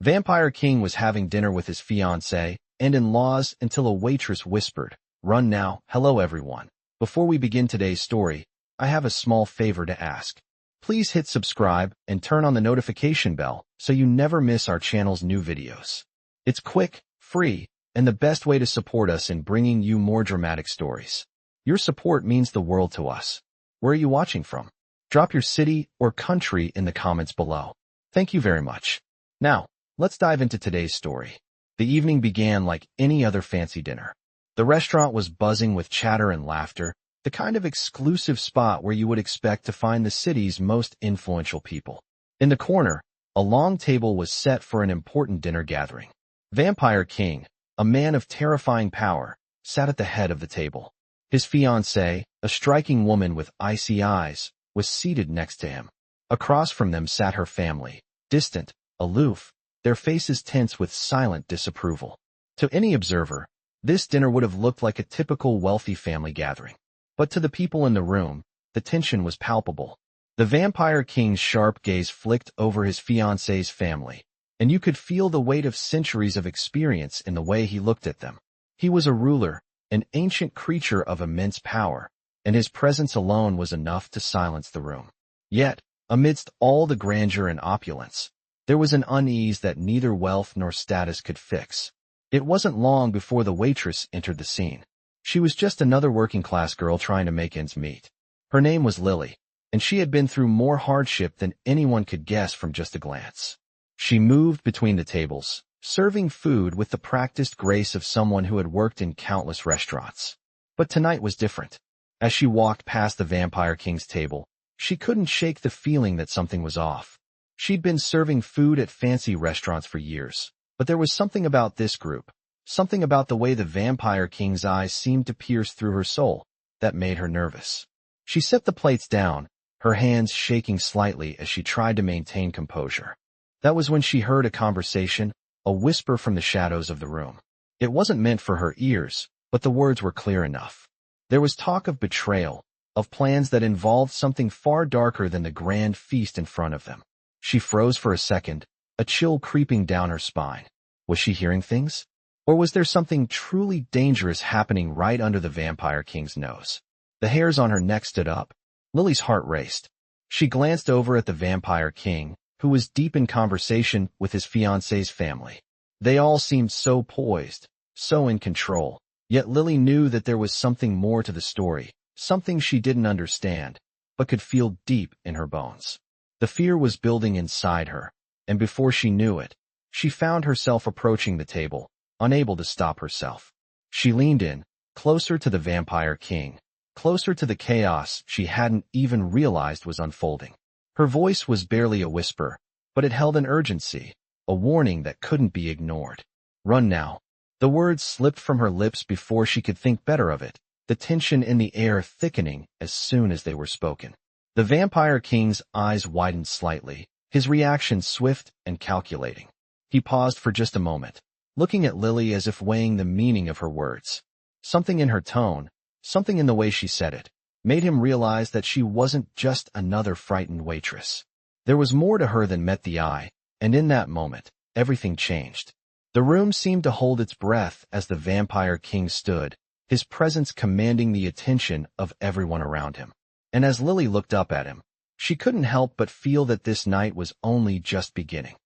Vampire King was having dinner with his fiancée and in-laws until a waitress whispered, "Run now." Hello everyone. Before we begin today's story, I have a small favor to ask. Please hit subscribe and turn on the notification bell so you never miss our channel's new videos. It's quick, free, and the best way to support us in bringing you more dramatic stories. Your support means the world to us. Where are you watching from? Drop your city or country in the comments below. Thank you very much. Now, let's dive into today's story. The evening began like any other fancy dinner. The restaurant was buzzing with chatter and laughter, the kind of exclusive spot where you would expect to find the city's most influential people. In the corner, a long table was set for an important dinner gathering. Vampire King, a man of terrifying power, sat at the head of the table. His fiancée, a striking woman with icy eyes, was seated next to him. Across from them sat her family, distant, aloof, their faces tense with silent disapproval. To any observer, this dinner would have looked like a typical wealthy family gathering. But to the people in the room, the tension was palpable. The Vampire King's sharp gaze flicked over his fiancée's family, and you could feel the weight of centuries of experience in the way he looked at them. He was a ruler, an ancient creature of immense power, and his presence alone was enough to silence the room. Yet, amidst all the grandeur and opulence, there was an unease that neither wealth nor status could fix. It wasn't long before the waitress entered the scene. She was just another working-class girl trying to make ends meet. Her name was Lily, and she had been through more hardship than anyone could guess from just a glance. She moved between the tables, serving food with the practiced grace of someone who had worked in countless restaurants. But tonight was different. As she walked past the Vampire King's table, she couldn't shake the feeling that something was off. She'd been serving food at fancy restaurants for years, but there was something about this group, something about the way the Vampire King's eyes seemed to pierce through her soul, that made her nervous. She set the plates down, her hands shaking slightly as she tried to maintain composure. That was when she heard a conversation, a whisper from the shadows of the room. It wasn't meant for her ears, but the words were clear enough. There was talk of betrayal, of plans that involved something far darker than the grand feast in front of them. She froze for a second, a chill creeping down her spine. Was she hearing things? Or was there something truly dangerous happening right under the Vampire King's nose? The hairs on her neck stood up. Lily's heart raced. She glanced over at the Vampire King, who was deep in conversation with his fiancée's family. They all seemed so poised, so in control. Yet Lily knew that there was something more to the story, something she didn't understand, but could feel deep in her bones. The fear was building inside her, and before she knew it, she found herself approaching the table, unable to stop herself. She leaned in, closer to the Vampire King, closer to the chaos she hadn't even realized was unfolding. Her voice was barely a whisper, but it held an urgency, a warning that couldn't be ignored. "Run now." The words slipped from her lips before she could think better of it, the tension in the air thickening as soon as they were spoken. The Vampire King's eyes widened slightly, his reaction swift and calculating. He paused for just a moment, looking at Lily as if weighing the meaning of her words. Something in her tone, something in the way she said it, made him realize that she wasn't just another frightened waitress. There was more to her than met the eye, and in that moment, everything changed. The room seemed to hold its breath as the Vampire King stood, his presence commanding the attention of everyone around him. And as Lily looked up at him, she couldn't help but feel that this night was only just beginning.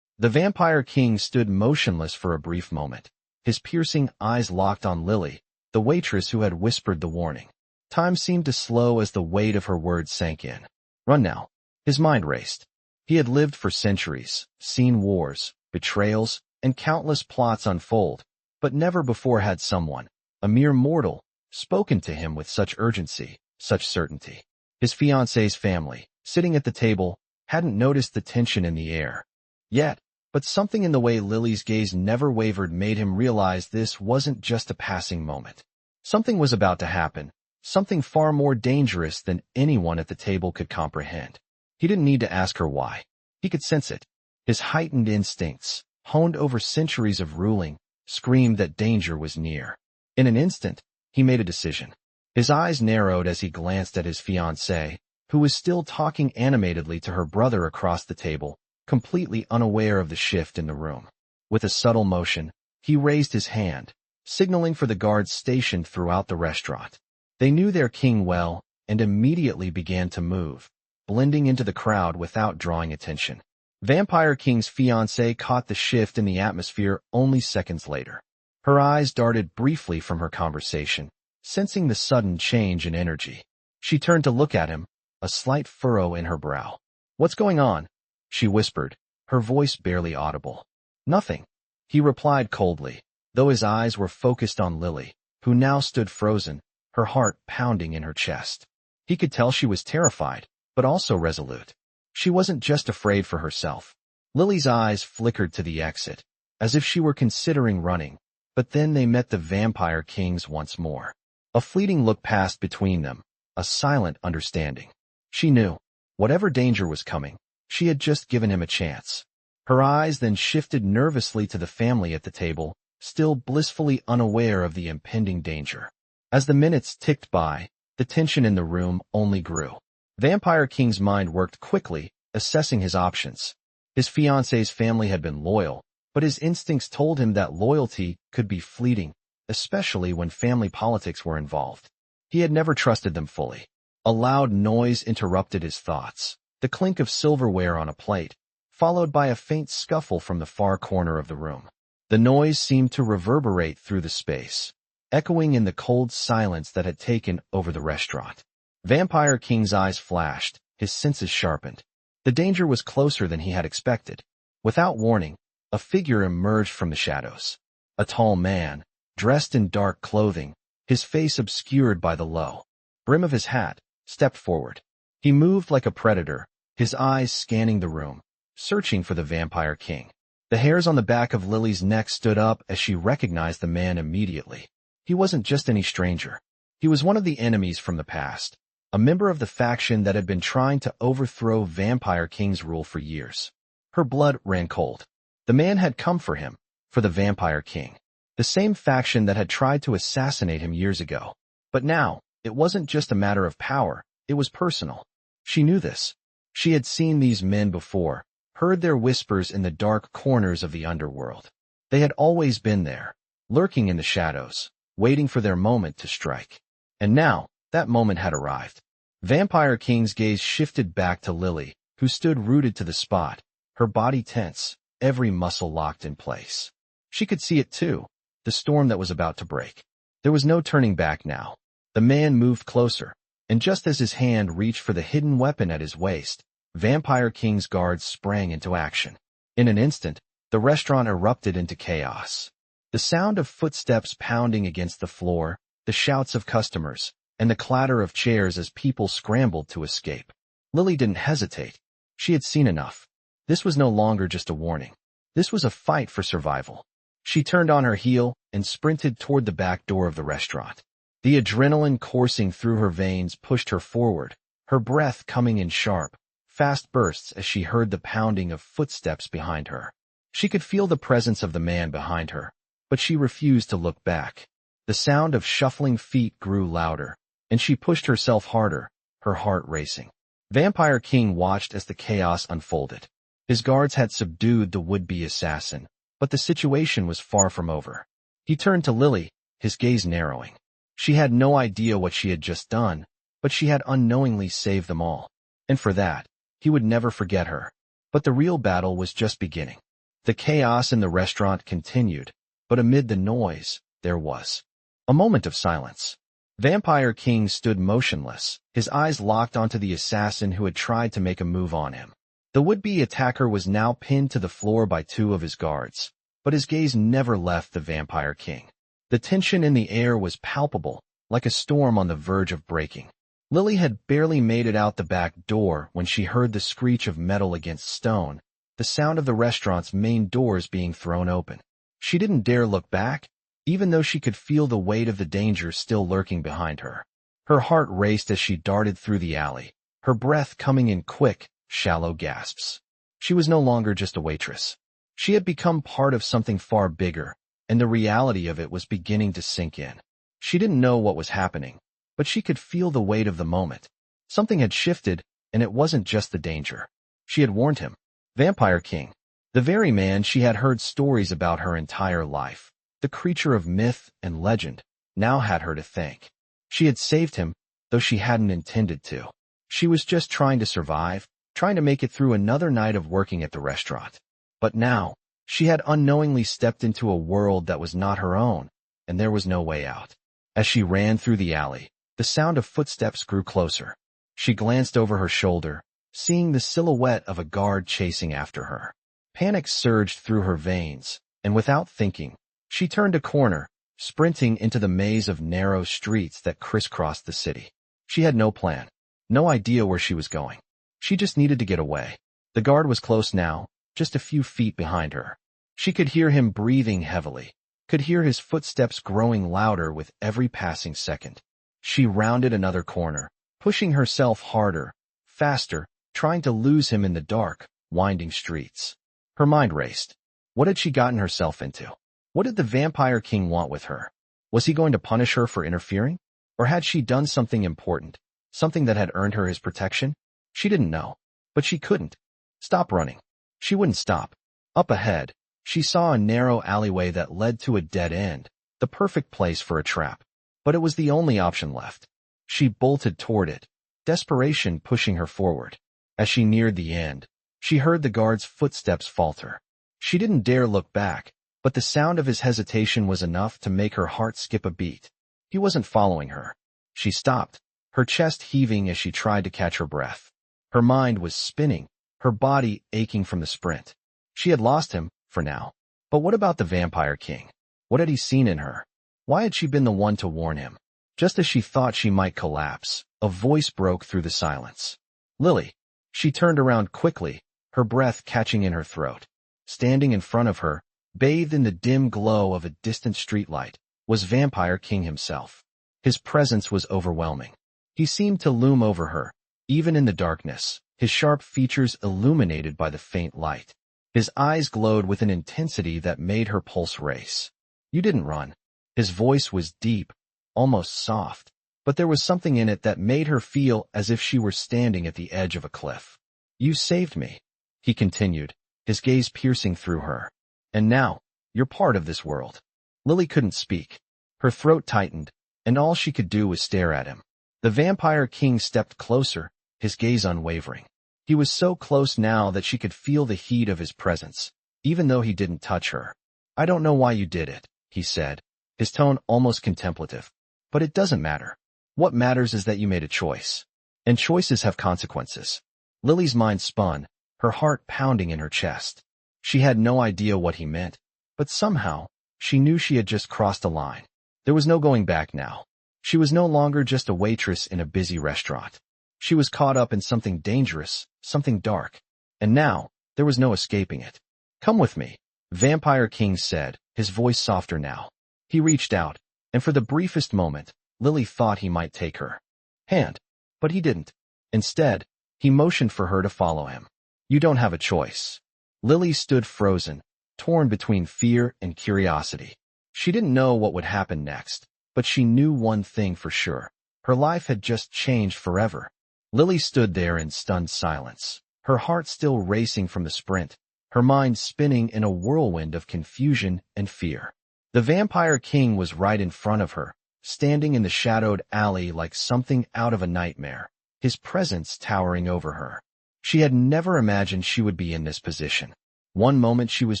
The Vampire King stood motionless for a brief moment, his piercing eyes locked on Lily, the waitress who had whispered the warning. Time seemed to slow as the weight of her words sank in. "Run now." His mind raced. He had lived for centuries, seen wars, betrayals, and countless plots unfold, but never before had someone, a mere mortal, spoken to him with such urgency, such certainty. His fiancée's family, sitting at the table, hadn't noticed the tension in the air. Yet, but something in the way Lily's gaze never wavered made him realize this wasn't just a passing moment. Something was about to happen, something far more dangerous than anyone at the table could comprehend. He didn't need to ask her why. He could sense it. His heightened instincts, honed over centuries of ruling, screamed that danger was near. In an instant, he made a decision. His eyes narrowed as he glanced at his fiancée, who was still talking animatedly to her brother across the table, completely unaware of the shift in the room. With a subtle motion, he raised his hand, signaling for the guards stationed throughout the restaurant. They knew their king well and immediately began to move, blending into the crowd without drawing attention. Vampire King's fiancée caught the shift in the atmosphere only seconds later. Her eyes darted briefly from her conversation, sensing the sudden change in energy. She turned to look at him, a slight furrow in her brow. "What's going on?" she whispered, her voice barely audible. "Nothing," he replied coldly, though his eyes were focused on Lily, who now stood frozen, her heart pounding in her chest. He could tell she was terrified, but also resolute. She wasn't just afraid for herself. Lily's eyes flickered to the exit, as if she were considering running, but then they met the Vampire King's once more. A fleeting look passed between them, a silent understanding. She knew, whatever danger was coming, she had just given him a chance. Her eyes then shifted nervously to the family at the table, still blissfully unaware of the impending danger. As the minutes ticked by, the tension in the room only grew. Vampire King's mind worked quickly, assessing his options. His fiancée's family had been loyal, but his instincts told him that loyalty could be fleeting, especially when family politics were involved. He had never trusted them fully. A loud noise interrupted his thoughts, the clink of silverware on a plate, followed by a faint scuffle from the far corner of the room. The noise seemed to reverberate through the space, echoing in the cold silence that had taken over the restaurant. Vampire King's eyes flashed, his senses sharpened. The danger was closer than he had expected. Without warning, a figure emerged from the shadows. A tall man, dressed in dark clothing, his face obscured by the low brim of his hat, stepped forward. He moved like a predator, his eyes scanning the room, searching for the Vampire King. The hairs on the back of Lily's neck stood up as she recognized the man immediately. He wasn't just any stranger. He was one of the enemies from the past, a member of the faction that had been trying to overthrow Vampire King's rule for years. Her blood ran cold. The man had come for him, for the Vampire King, the same faction that had tried to assassinate him years ago. But now, it wasn't just a matter of power, it was personal. She knew this. She had seen these men before, heard their whispers in the dark corners of the underworld. They had always been there, lurking in the shadows, waiting for their moment to strike. And now, that moment had arrived. Vampire King's gaze shifted back to Lily, who stood rooted to the spot, her body tense, every muscle locked in place. She could see it too, the storm that was about to break. There was no turning back now. The man moved closer, and just as his hand reached for the hidden weapon at his waist, Vampire King's guards sprang into action. In an instant, the restaurant erupted into chaos. The sound of footsteps pounding against the floor, the shouts of customers, and the clatter of chairs as people scrambled to escape. Lily didn't hesitate. She had seen enough. This was no longer just a warning. This was a fight for survival. She turned on her heel and sprinted toward the back door of the restaurant. The adrenaline coursing through her veins pushed her forward, her breath coming in sharp, fast bursts as she heard the pounding of footsteps behind her. She could feel the presence of the man behind her, but she refused to look back. The sound of shuffling feet grew louder, and she pushed herself harder, her heart racing. Vampire King watched as the chaos unfolded. His guards had subdued the would-be assassin, but the situation was far from over. He turned to Lily, his gaze narrowing. She had no idea what she had just done, but she had unknowingly saved them all. And for that, he would never forget her. But the real battle was just beginning. The chaos in the restaurant continued, but amid the noise, there was a moment of silence. Vampire King stood motionless, his eyes locked onto the assassin who had tried to make a move on him. The would-be attacker was now pinned to the floor by two of his guards, but his gaze never left the Vampire King. The tension in the air was palpable, like a storm on the verge of breaking. Lily had barely made it out the back door when she heard the screech of metal against stone, the sound of the restaurant's main doors being thrown open. She didn't dare look back, even though she could feel the weight of the danger still lurking behind her. Her heart raced as she darted through the alley, her breath coming in quick, shallow gasps. She was no longer just a waitress. She had become part of something far bigger, and the reality of it was beginning to sink in. She didn't know what was happening, but she could feel the weight of the moment. Something had shifted, and it wasn't just the danger. She had warned him. Vampire King. The very man she had heard stories about her entire life. The creature of myth and legend now had her to thank. She had saved him, though she hadn't intended to. She was just trying to survive, trying to make it through another night of working at the restaurant. But now, she had unknowingly stepped into a world that was not her own, and there was no way out. As she ran through the alley, the sound of footsteps grew closer. She glanced over her shoulder, seeing the silhouette of a guard chasing after her. Panic surged through her veins, and without thinking, she turned a corner, sprinting into the maze of narrow streets that crisscrossed the city. She had no plan, no idea where she was going. She just needed to get away. The guard was close now, just a few feet behind her. She could hear him breathing heavily, could hear his footsteps growing louder with every passing second. She rounded another corner, pushing herself harder, faster, trying to lose him in the dark, winding streets. Her mind raced. What had she gotten herself into? What did the Vampire King want with her? Was he going to punish her for interfering? Or had she done something important, something that had earned her his protection? She didn't know, but she couldn't. Stop running. She wouldn't stop. Up ahead, she saw a narrow alleyway that led to a dead end, the perfect place for a trap. But it was the only option left. She bolted toward it, desperation pushing her forward. As she neared the end, she heard the guard's footsteps falter. She didn't dare look back, but the sound of his hesitation was enough to make her heart skip a beat. He wasn't following her. She stopped, her chest heaving as she tried to catch her breath. Her mind was spinning, her body aching from the sprint. She had lost him, for now. But what about the Vampire King? What had he seen in her? Why had she been the one to warn him? Just as she thought she might collapse, a voice broke through the silence. Lily. She turned around quickly, her breath catching in her throat. Standing in front of her, bathed in the dim glow of a distant streetlight, was Vampire King himself. His presence was overwhelming. He seemed to loom over her, even in the darkness, his sharp features illuminated by the faint light. His eyes glowed with an intensity that made her pulse race. You didn't run. His voice was deep, almost soft, but there was something in it that made her feel as if she were standing at the edge of a cliff. You saved me, he continued, his gaze piercing through her. And now, you're part of this world. Lily couldn't speak. Her throat tightened, and all she could do was stare at him. The Vampire King stepped closer, his gaze unwavering. He was so close now that she could feel the heat of his presence, even though he didn't touch her. I don't know why you did it, he said, his tone almost contemplative. But it doesn't matter. What matters is that you made a choice. And choices have consequences. Lily's mind spun, her heart pounding in her chest. She had no idea what he meant, but somehow, she knew she had just crossed a line. There was no going back now. She was no longer just a waitress in a busy restaurant. She was caught up in something dangerous, something dark. And now, there was no escaping it. Come with me, Vampire King said, his voice softer now. He reached out, and for the briefest moment, Lily thought he might take her hand. But he didn't. Instead, he motioned for her to follow him. You don't have a choice. Lily stood frozen, torn between fear and curiosity. She didn't know what would happen next, but she knew one thing for sure. Her life had just changed forever. Lily stood there in stunned silence, her heart still racing from the sprint, her mind spinning in a whirlwind of confusion and fear. The Vampire King was right in front of her, standing in the shadowed alley like something out of a nightmare, his presence towering over her. She had never imagined she would be in this position. One moment she was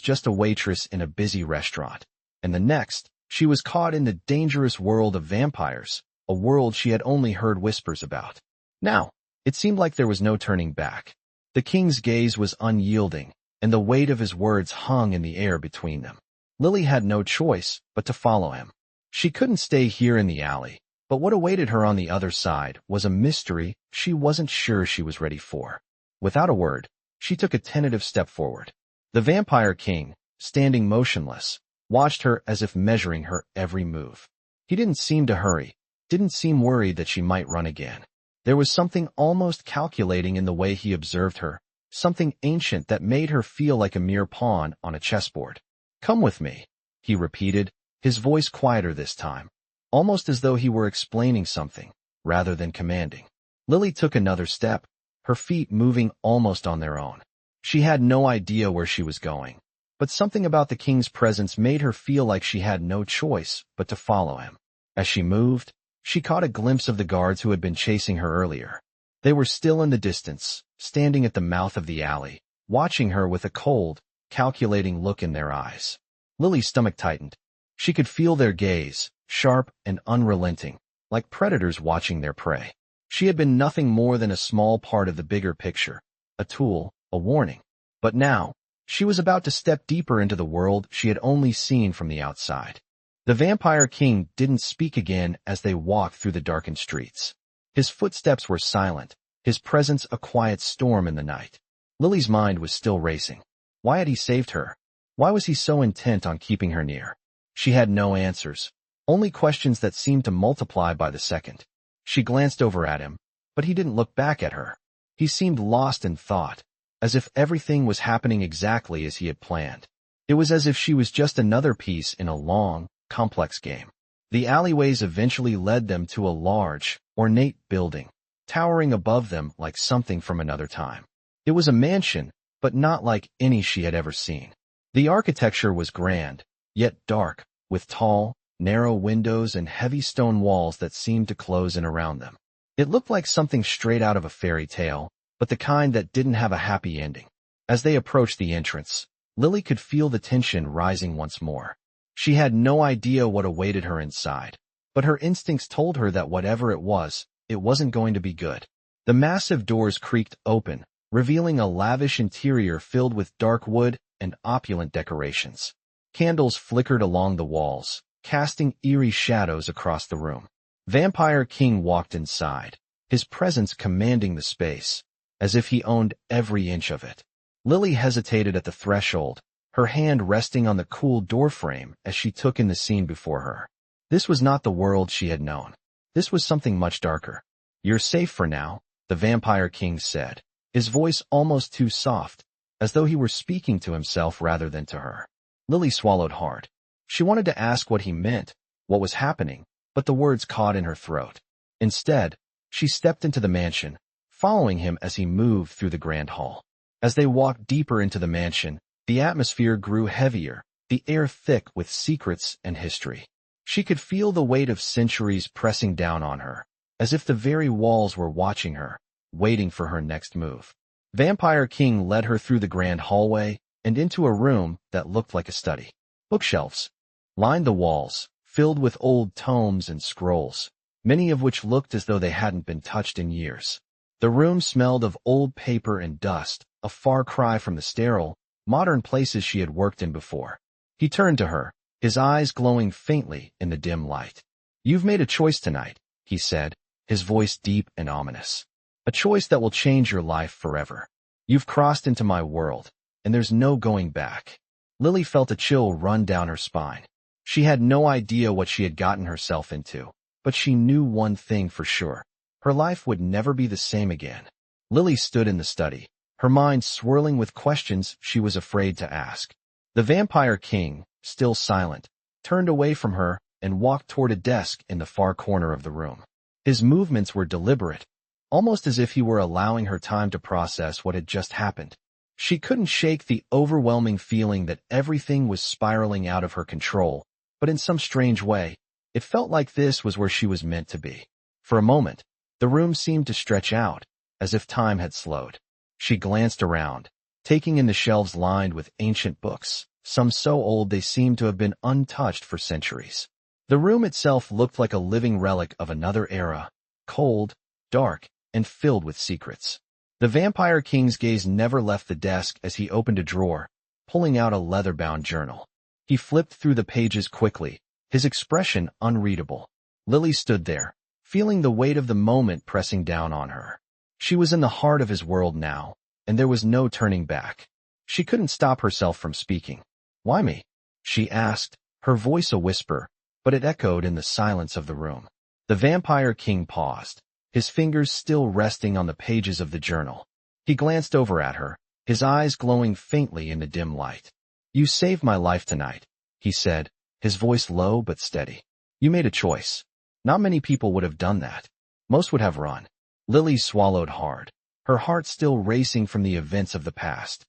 just a waitress in a busy restaurant, and the next, she was caught in the dangerous world of vampires, a world she had only heard whispers about. Now, it seemed like there was no turning back. The king's gaze was unyielding, and the weight of his words hung in the air between them. Lily had no choice but to follow him. She couldn't stay here in the alley, but what awaited her on the other side was a mystery she wasn't sure she was ready for. Without a word, she took a tentative step forward. The Vampire King, standing motionless, watched her as if measuring her every move. He didn't seem to hurry, didn't seem worried that she might run again. There was something almost calculating in the way he observed her, something ancient that made her feel like a mere pawn on a chessboard. Come with me, he repeated, his voice quieter this time, almost as though he were explaining something, rather than commanding. Lily took another step, her feet moving almost on their own. She had no idea where she was going, but something about the king's presence made her feel like she had no choice but to follow him. As she moved, she caught a glimpse of the guards who had been chasing her earlier. They were still in the distance, standing at the mouth of the alley, watching her with a cold, calculating look in their eyes. Lily's stomach tightened. She could feel their gaze, sharp and unrelenting, like predators watching their prey. She had been nothing more than a small part of the bigger picture, a tool, a warning. But now, she was about to step deeper into the world she had only seen from the outside. The Vampire King didn't speak again as they walked through the darkened streets. His footsteps were silent, his presence a quiet storm in the night. Lily's mind was still racing. Why had he saved her? Why was he so intent on keeping her near? She had no answers, only questions that seemed to multiply by the second. She glanced over at him, but he didn't look back at her. He seemed lost in thought, as if everything was happening exactly as he had planned. It was as if she was just another piece in a long, complex game. The alleyways eventually led them to a large, ornate building, towering above them like something from another time. It was a mansion, but not like any she had ever seen. The architecture was grand, yet dark, with tall, narrow windows and heavy stone walls that seemed to close in around them. It looked like something straight out of a fairy tale, but the kind that didn't have a happy ending. As they approached the entrance, Lily could feel the tension rising once more. She had no idea what awaited her inside, but her instincts told her that whatever it wasn't going to be good. The massive doors creaked open, revealing a lavish interior filled with dark wood and opulent decorations. Candles flickered along the walls, casting eerie shadows across the room. Vampire King walked inside, his presence commanding the space, as if he owned every inch of it. Lily hesitated at the threshold, her hand resting on the cool doorframe as she took in the scene before her. This was not the world she had known. This was something much darker. "You're safe for now," the Vampire King said, his voice almost too soft, as though he were speaking to himself rather than to her. Lily swallowed hard. She wanted to ask what he meant, what was happening, but the words caught in her throat. Instead, she stepped into the mansion, following him as he moved through the grand hall. As they walked deeper into the mansion, the atmosphere grew heavier, the air thick with secrets and history. She could feel the weight of centuries pressing down on her, as if the very walls were watching her, waiting for her next move. Vampire King led her through the grand hallway and into a room that looked like a study. Bookshelves lined the walls, filled with old tomes and scrolls, many of which looked as though they hadn't been touched in years. The room smelled of old paper and dust, a far cry from the sterile, modern places she had worked in before. He turned to her, his eyes glowing faintly in the dim light. "You've made a choice tonight," he said, his voice deep and ominous. "A choice that will change your life forever. You've crossed into my world, and there's no going back." Lily felt a chill run down her spine. She had no idea what she had gotten herself into, but she knew one thing for sure. Her life would never be the same again. Lily stood in the study, her mind swirling with questions she was afraid to ask. The Vampire King, still silent, turned away from her and walked toward a desk in the far corner of the room. His movements were deliberate, almost as if he were allowing her time to process what had just happened. She couldn't shake the overwhelming feeling that everything was spiraling out of her control, but in some strange way, it felt like this was where she was meant to be. For a moment, the room seemed to stretch out, as if time had slowed. She glanced around, taking in the shelves lined with ancient books, some so old they seemed to have been untouched for centuries. The room itself looked like a living relic of another era, cold, dark, and filled with secrets. The Vampire King's gaze never left the desk as he opened a drawer, pulling out a leather-bound journal. He flipped through the pages quickly, his expression unreadable. Lily stood there, feeling the weight of the moment pressing down on her. She was in the heart of his world now, and there was no turning back. She couldn't stop herself from speaking. "Why me?" she asked, her voice a whisper, but it echoed in the silence of the room. The Vampire King paused, his fingers still resting on the pages of the journal. He glanced over at her, his eyes glowing faintly in the dim light. "You saved my life tonight," he said, his voice low but steady. "You made a choice. Not many people would have done that. Most would have run." Lily swallowed hard, her heart still racing from the events of the past.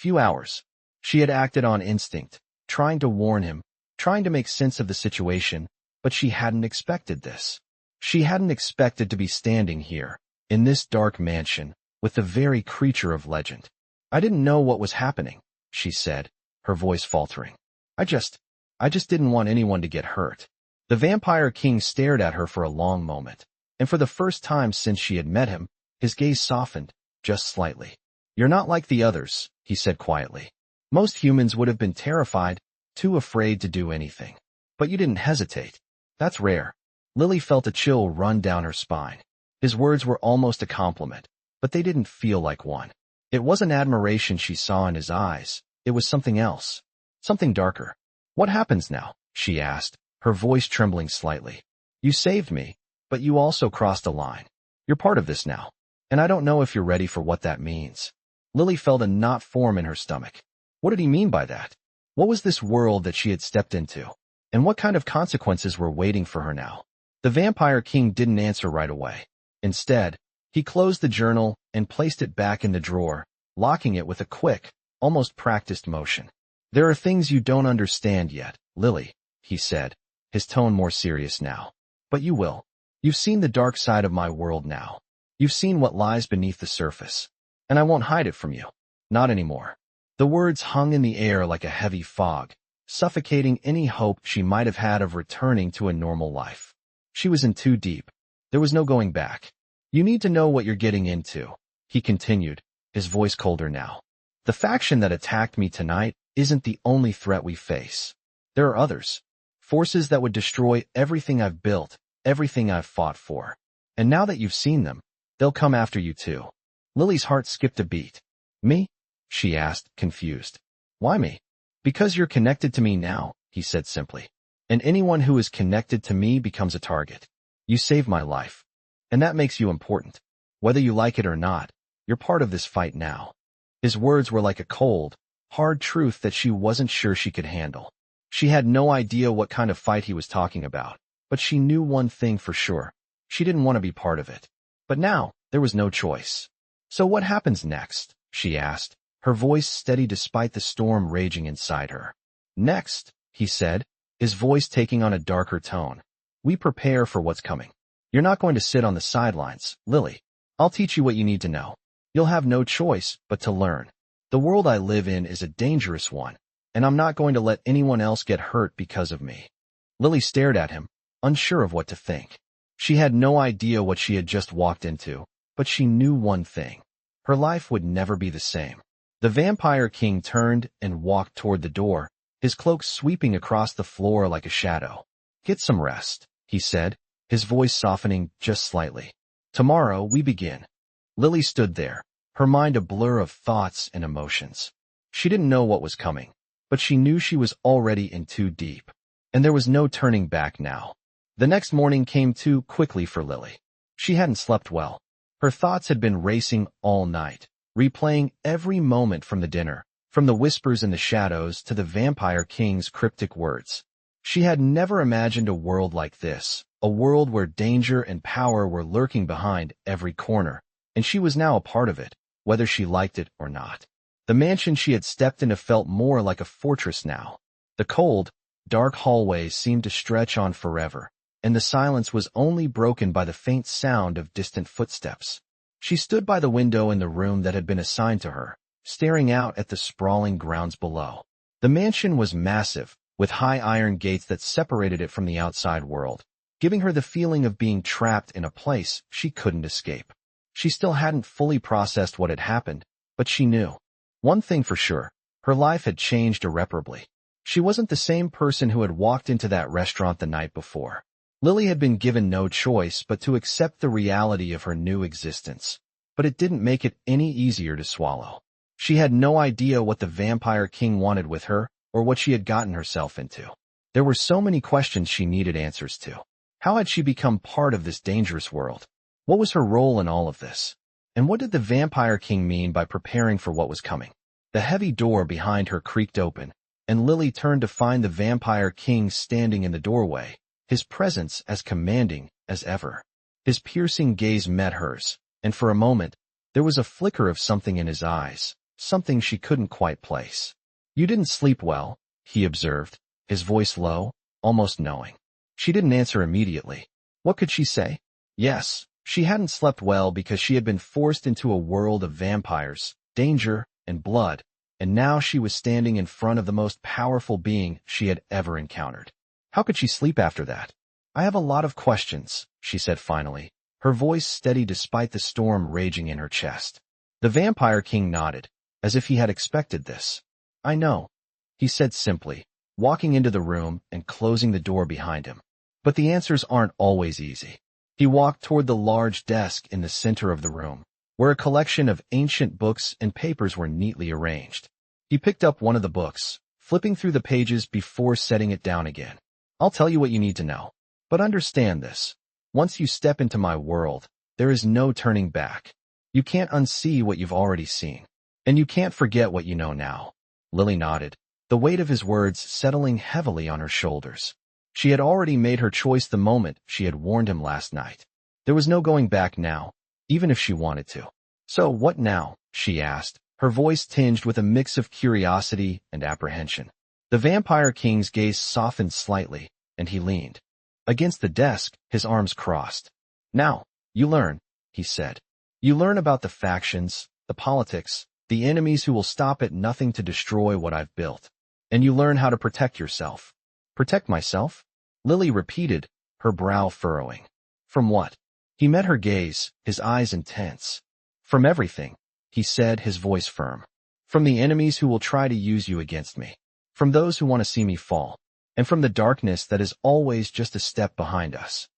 Few hours. She had acted on instinct, trying to warn him, trying to make sense of the situation, but she hadn't expected this. She hadn't expected to be standing here, in this dark mansion, with the very creature of legend. I didn't know what was happening, she said, her voice faltering. I just didn't want anyone to get hurt. The Vampire King stared at her for a long moment, and for the first time since she had met him, his gaze softened, just slightly. You're not like the others, he said quietly. Most humans would have been terrified, too afraid to do anything. But you didn't hesitate. That's rare. Lily felt a chill run down her spine. His words were almost a compliment, but they didn't feel like one. It wasn't admiration she saw in his eyes. It was something else. Something darker. What happens now? She asked, her voice trembling slightly. You saved me, but you also crossed a line. You're part of this now, and I don't know if you're ready for what that means. Lily felt a knot form in her stomach. What did he mean by that? What was this world that she had stepped into? And what kind of consequences were waiting for her now? The Vampire King didn't answer right away. Instead, he closed the journal and placed it back in the drawer, locking it with a quick, almost practiced motion. There are things you don't understand yet, Lily, he said, his tone more serious now. But you will. You've seen the dark side of my world now. You've seen what lies beneath the surface. And I won't hide it from you. Not anymore. The words hung in the air like a heavy fog, suffocating any hope she might have had of returning to a normal life. She was in too deep. There was no going back. You need to know what you're getting into, he continued, his voice colder now. The faction that attacked me tonight isn't the only threat we face. There are others. Forces that would destroy everything I've built, everything I've fought for. And now that you've seen them, they'll come after you too. Lily's heart skipped a beat. Me? She asked, confused. Why me? Because you're connected to me now, he said simply. And anyone who is connected to me becomes a target. You saved my life. And that makes you important. Whether you like it or not, you're part of this fight now. His words were like a cold, hard truth that she wasn't sure she could handle. She had no idea what kind of fight he was talking about, but she knew one thing for sure. She didn't want to be part of it. But now, there was no choice. So what happens next? She asked, her voice steady despite the storm raging inside her. Next, he said, his voice taking on a darker tone. We prepare for what's coming. You're not going to sit on the sidelines, Lily. I'll teach you what you need to know. You'll have no choice but to learn. The world I live in is a dangerous one, and I'm not going to let anyone else get hurt because of me. Lily stared at him, unsure of what to think. She had no idea what she had just walked into, but she knew one thing. Her life would never be the same. The Vampire King turned and walked toward the door, his cloak sweeping across the floor like a shadow. Get some rest, he said, his voice softening just slightly. Tomorrow we begin. Lily stood there, her mind a blur of thoughts and emotions. She didn't know what was coming, but she knew she was already in too deep. And there was no turning back now. The next morning came too quickly for Lily. She hadn't slept well. Her thoughts had been racing all night, replaying every moment from the dinner, from the whispers in the shadows to the Vampire King's cryptic words. She had never imagined a world like this, a world where danger and power were lurking behind every corner, and she was now a part of it, whether she liked it or not. The mansion she had stepped into felt more like a fortress now. The cold, dark hallways seemed to stretch on forever, and the silence was only broken by the faint sound of distant footsteps. She stood by the window in the room that had been assigned to her, staring out at the sprawling grounds below. The mansion was massive, with high iron gates that separated it from the outside world, giving her the feeling of being trapped in a place she couldn't escape. She still hadn't fully processed what had happened, but she knew. One thing for sure, her life had changed irreparably. She wasn't the same person who had walked into that restaurant the night before. Lily had been given no choice but to accept the reality of her new existence, but it didn't make it any easier to swallow. She had no idea what the Vampire King wanted with her or what she had gotten herself into. There were so many questions she needed answers to. How had she become part of this dangerous world? What was her role in all of this? And what did the Vampire King mean by preparing for what was coming? The heavy door behind her creaked open, and Lily turned to find the Vampire King standing in the doorway, his presence as commanding as ever. His piercing gaze met hers, and for a moment, there was a flicker of something in his eyes, something she couldn't quite place. You didn't sleep well, he observed, his voice low, almost knowing. She didn't answer immediately. What could she say? Yes, she hadn't slept well because she had been forced into a world of vampires, danger, and blood, and now she was standing in front of the most powerful being she had ever encountered. How could she sleep after that? I have a lot of questions, she said finally, her voice steady despite the storm raging in her chest. The Vampire King nodded, as if he had expected this. I know, he said simply, walking into the room and closing the door behind him. But the answers aren't always easy. He walked toward the large desk in the center of the room, where a collection of ancient books and papers were neatly arranged. He picked up one of the books, flipping through the pages before setting it down again. I'll tell you what you need to know. But understand this. Once you step into my world, there is no turning back. You can't unsee what you've already seen. And you can't forget what you know now. Lily nodded, the weight of his words settling heavily on her shoulders. She had already made her choice the moment she had warned him last night. There was no going back now, even if she wanted to. So what now? She asked, her voice tinged with a mix of curiosity and apprehension. The Vampire King's gaze softened slightly, and he leaned against the desk, his arms crossed. Now, you learn, he said. You learn about the factions, the politics, the enemies who will stop at nothing to destroy what I've built. And you learn how to protect yourself. Protect myself? Lily repeated, her brow furrowing. From what? He met her gaze, his eyes intense. From everything, he said, his voice firm. From the enemies who will try to use you against me. From those who want to see me fall. And from the darkness that is always just a step behind us.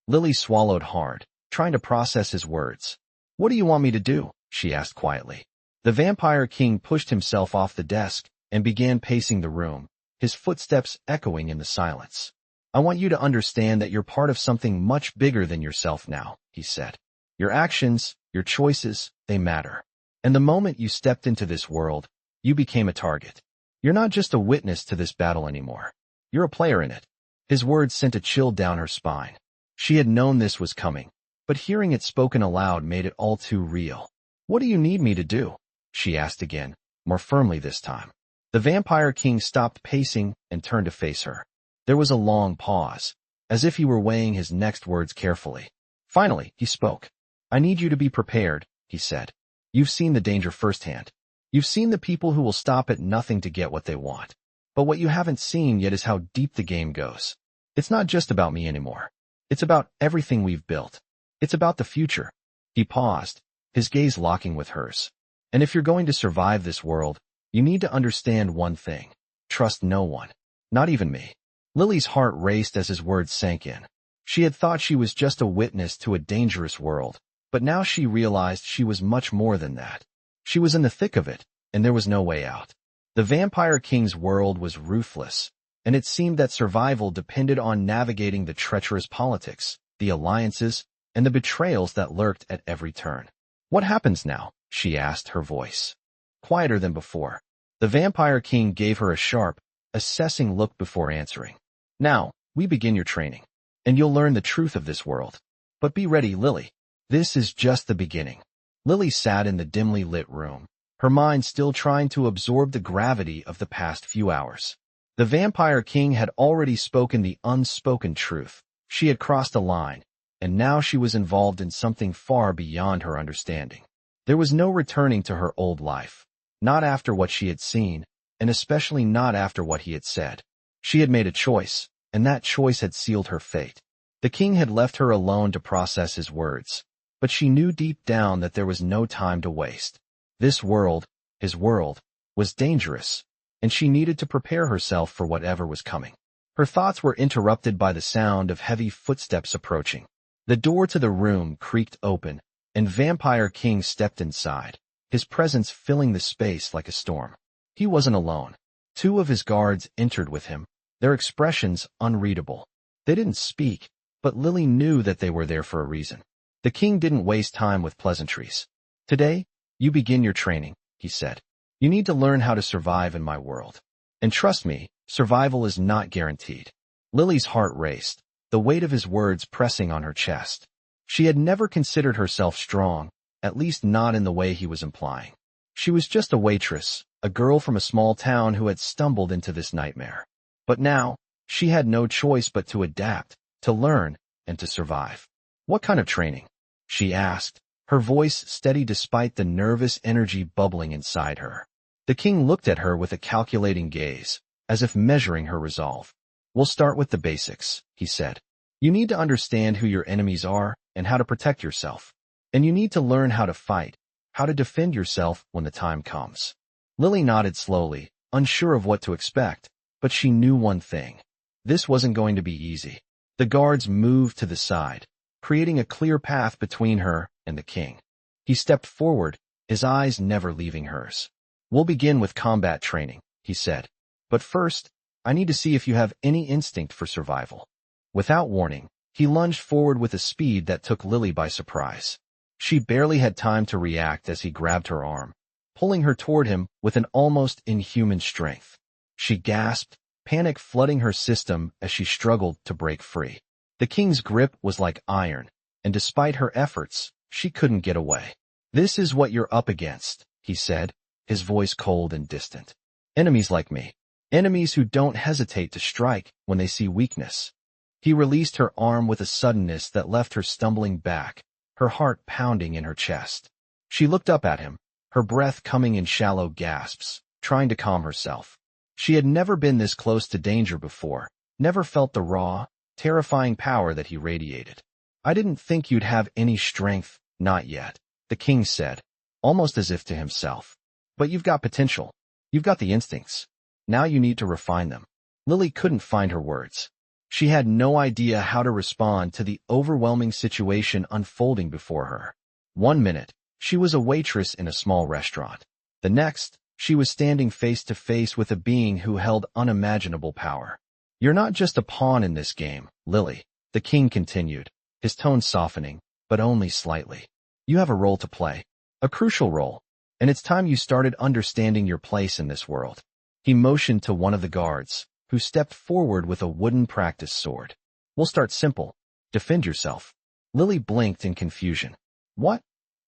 Lily swallowed hard, trying to process his words. What do you want me to do? She asked quietly. The Vampire King pushed himself off the desk and began pacing the room, his footsteps echoing in the silence. I want you to understand that you're part of something much bigger than yourself now, he said. Your actions, your choices, they matter. And the moment you stepped into this world, you became a target. You're not just a witness to this battle anymore. You're a player in it. His words sent a chill down her spine. She had known this was coming, but hearing it spoken aloud made it all too real. What do you need me to do? She asked again, more firmly this time. The Vampire King stopped pacing and turned to face her. There was a long pause, as if he were weighing his next words carefully. Finally, he spoke. I need you to be prepared, he said. You've seen the danger firsthand. You've seen the people who will stop at nothing to get what they want. But what you haven't seen yet is how deep the game goes. It's not just about me anymore. It's about everything we've built. It's about the future. He paused, his gaze locking with hers. And if you're going to survive this world, you need to understand one thing. Trust no one. Not even me. Lily's heart raced as his words sank in. She had thought she was just a witness to a dangerous world, but now she realized she was much more than that. She was in the thick of it, and there was no way out. The Vampire King's world was ruthless, and it seemed that survival depended on navigating the treacherous politics, the alliances, and the betrayals that lurked at every turn. What happens now? She asked, her voice quieter than before. The Vampire King gave her a sharp, assessing look before answering. Now, we begin your training, and you'll learn the truth of this world. But be ready, Lily. This is just the beginning. Lily sat in the dimly lit room, her mind still trying to absorb the gravity of the past few hours. The Vampire King had already spoken the unspoken truth. She had crossed a line, and now she was involved in something far beyond her understanding. There was no returning to her old life, not after what she had seen, and especially not after what he had said. She had made a choice, and that choice had sealed her fate. The king had left her alone to process his words, but she knew deep down that there was no time to waste. This world, his world, was dangerous, and she needed to prepare herself for whatever was coming. Her thoughts were interrupted by the sound of heavy footsteps approaching. The door to the room creaked open, and Vampire King stepped inside, his presence filling the space like a storm. He wasn't alone. Two of his guards entered with him, their expressions unreadable. They didn't speak, but Lily knew that they were there for a reason. The king didn't waste time with pleasantries. Today, you begin your training, he said. You need to learn how to survive in my world. And trust me, survival is not guaranteed. Lily's heart raced, the weight of his words pressing on her chest. She had never considered herself strong, at least not in the way he was implying. She was just a waitress, a girl from a small town who had stumbled into this nightmare. But now, she had no choice but to adapt, to learn, and to survive. What kind of training? She asked, her voice steady despite the nervous energy bubbling inside her. The king looked at her with a calculating gaze, as if measuring her resolve. We'll start with the basics, he said. You need to understand who your enemies are and how to protect yourself. And you need to learn how to fight, how to defend yourself when the time comes. Lily nodded slowly, unsure of what to expect, but she knew one thing. This wasn't going to be easy. The guards moved to the side, creating a clear path between her and the king. He stepped forward, his eyes never leaving hers. We'll begin with combat training, he said. But first, I need to see if you have any instinct for survival. Without warning, he lunged forward with a speed that took Lily by surprise. She barely had time to react as he grabbed her arm, pulling her toward him with an almost inhuman strength. She gasped, panic flooding her system as she struggled to break free. The king's grip was like iron, and despite her efforts, she couldn't get away. This is what you're up against, he said, his voice cold and distant. Enemies like me. Enemies who don't hesitate to strike when they see weakness. He released her arm with a suddenness that left her stumbling back, her heart pounding in her chest. She looked up at him, her breath coming in shallow gasps, trying to calm herself. She had never been this close to danger before, never felt the raw, terrifying power that he radiated. I didn't think you'd have any strength, not yet, the king said, almost as if to himself. But you've got potential. You've got the instincts. Now you need to refine them. Lily couldn't find her words. She had no idea how to respond to the overwhelming situation unfolding before her. 1 minute, she was a waitress in a small restaurant. The next, she was standing face to face with a being who held unimaginable power. You're not just a pawn in this game, Lily, the king continued, his tone softening, but only slightly. You have a role to play, a crucial role, and it's time you started understanding your place in this world. He motioned to one of the guards, who stepped forward with a wooden practice sword. We'll start simple. Defend yourself. Lily blinked in confusion. What?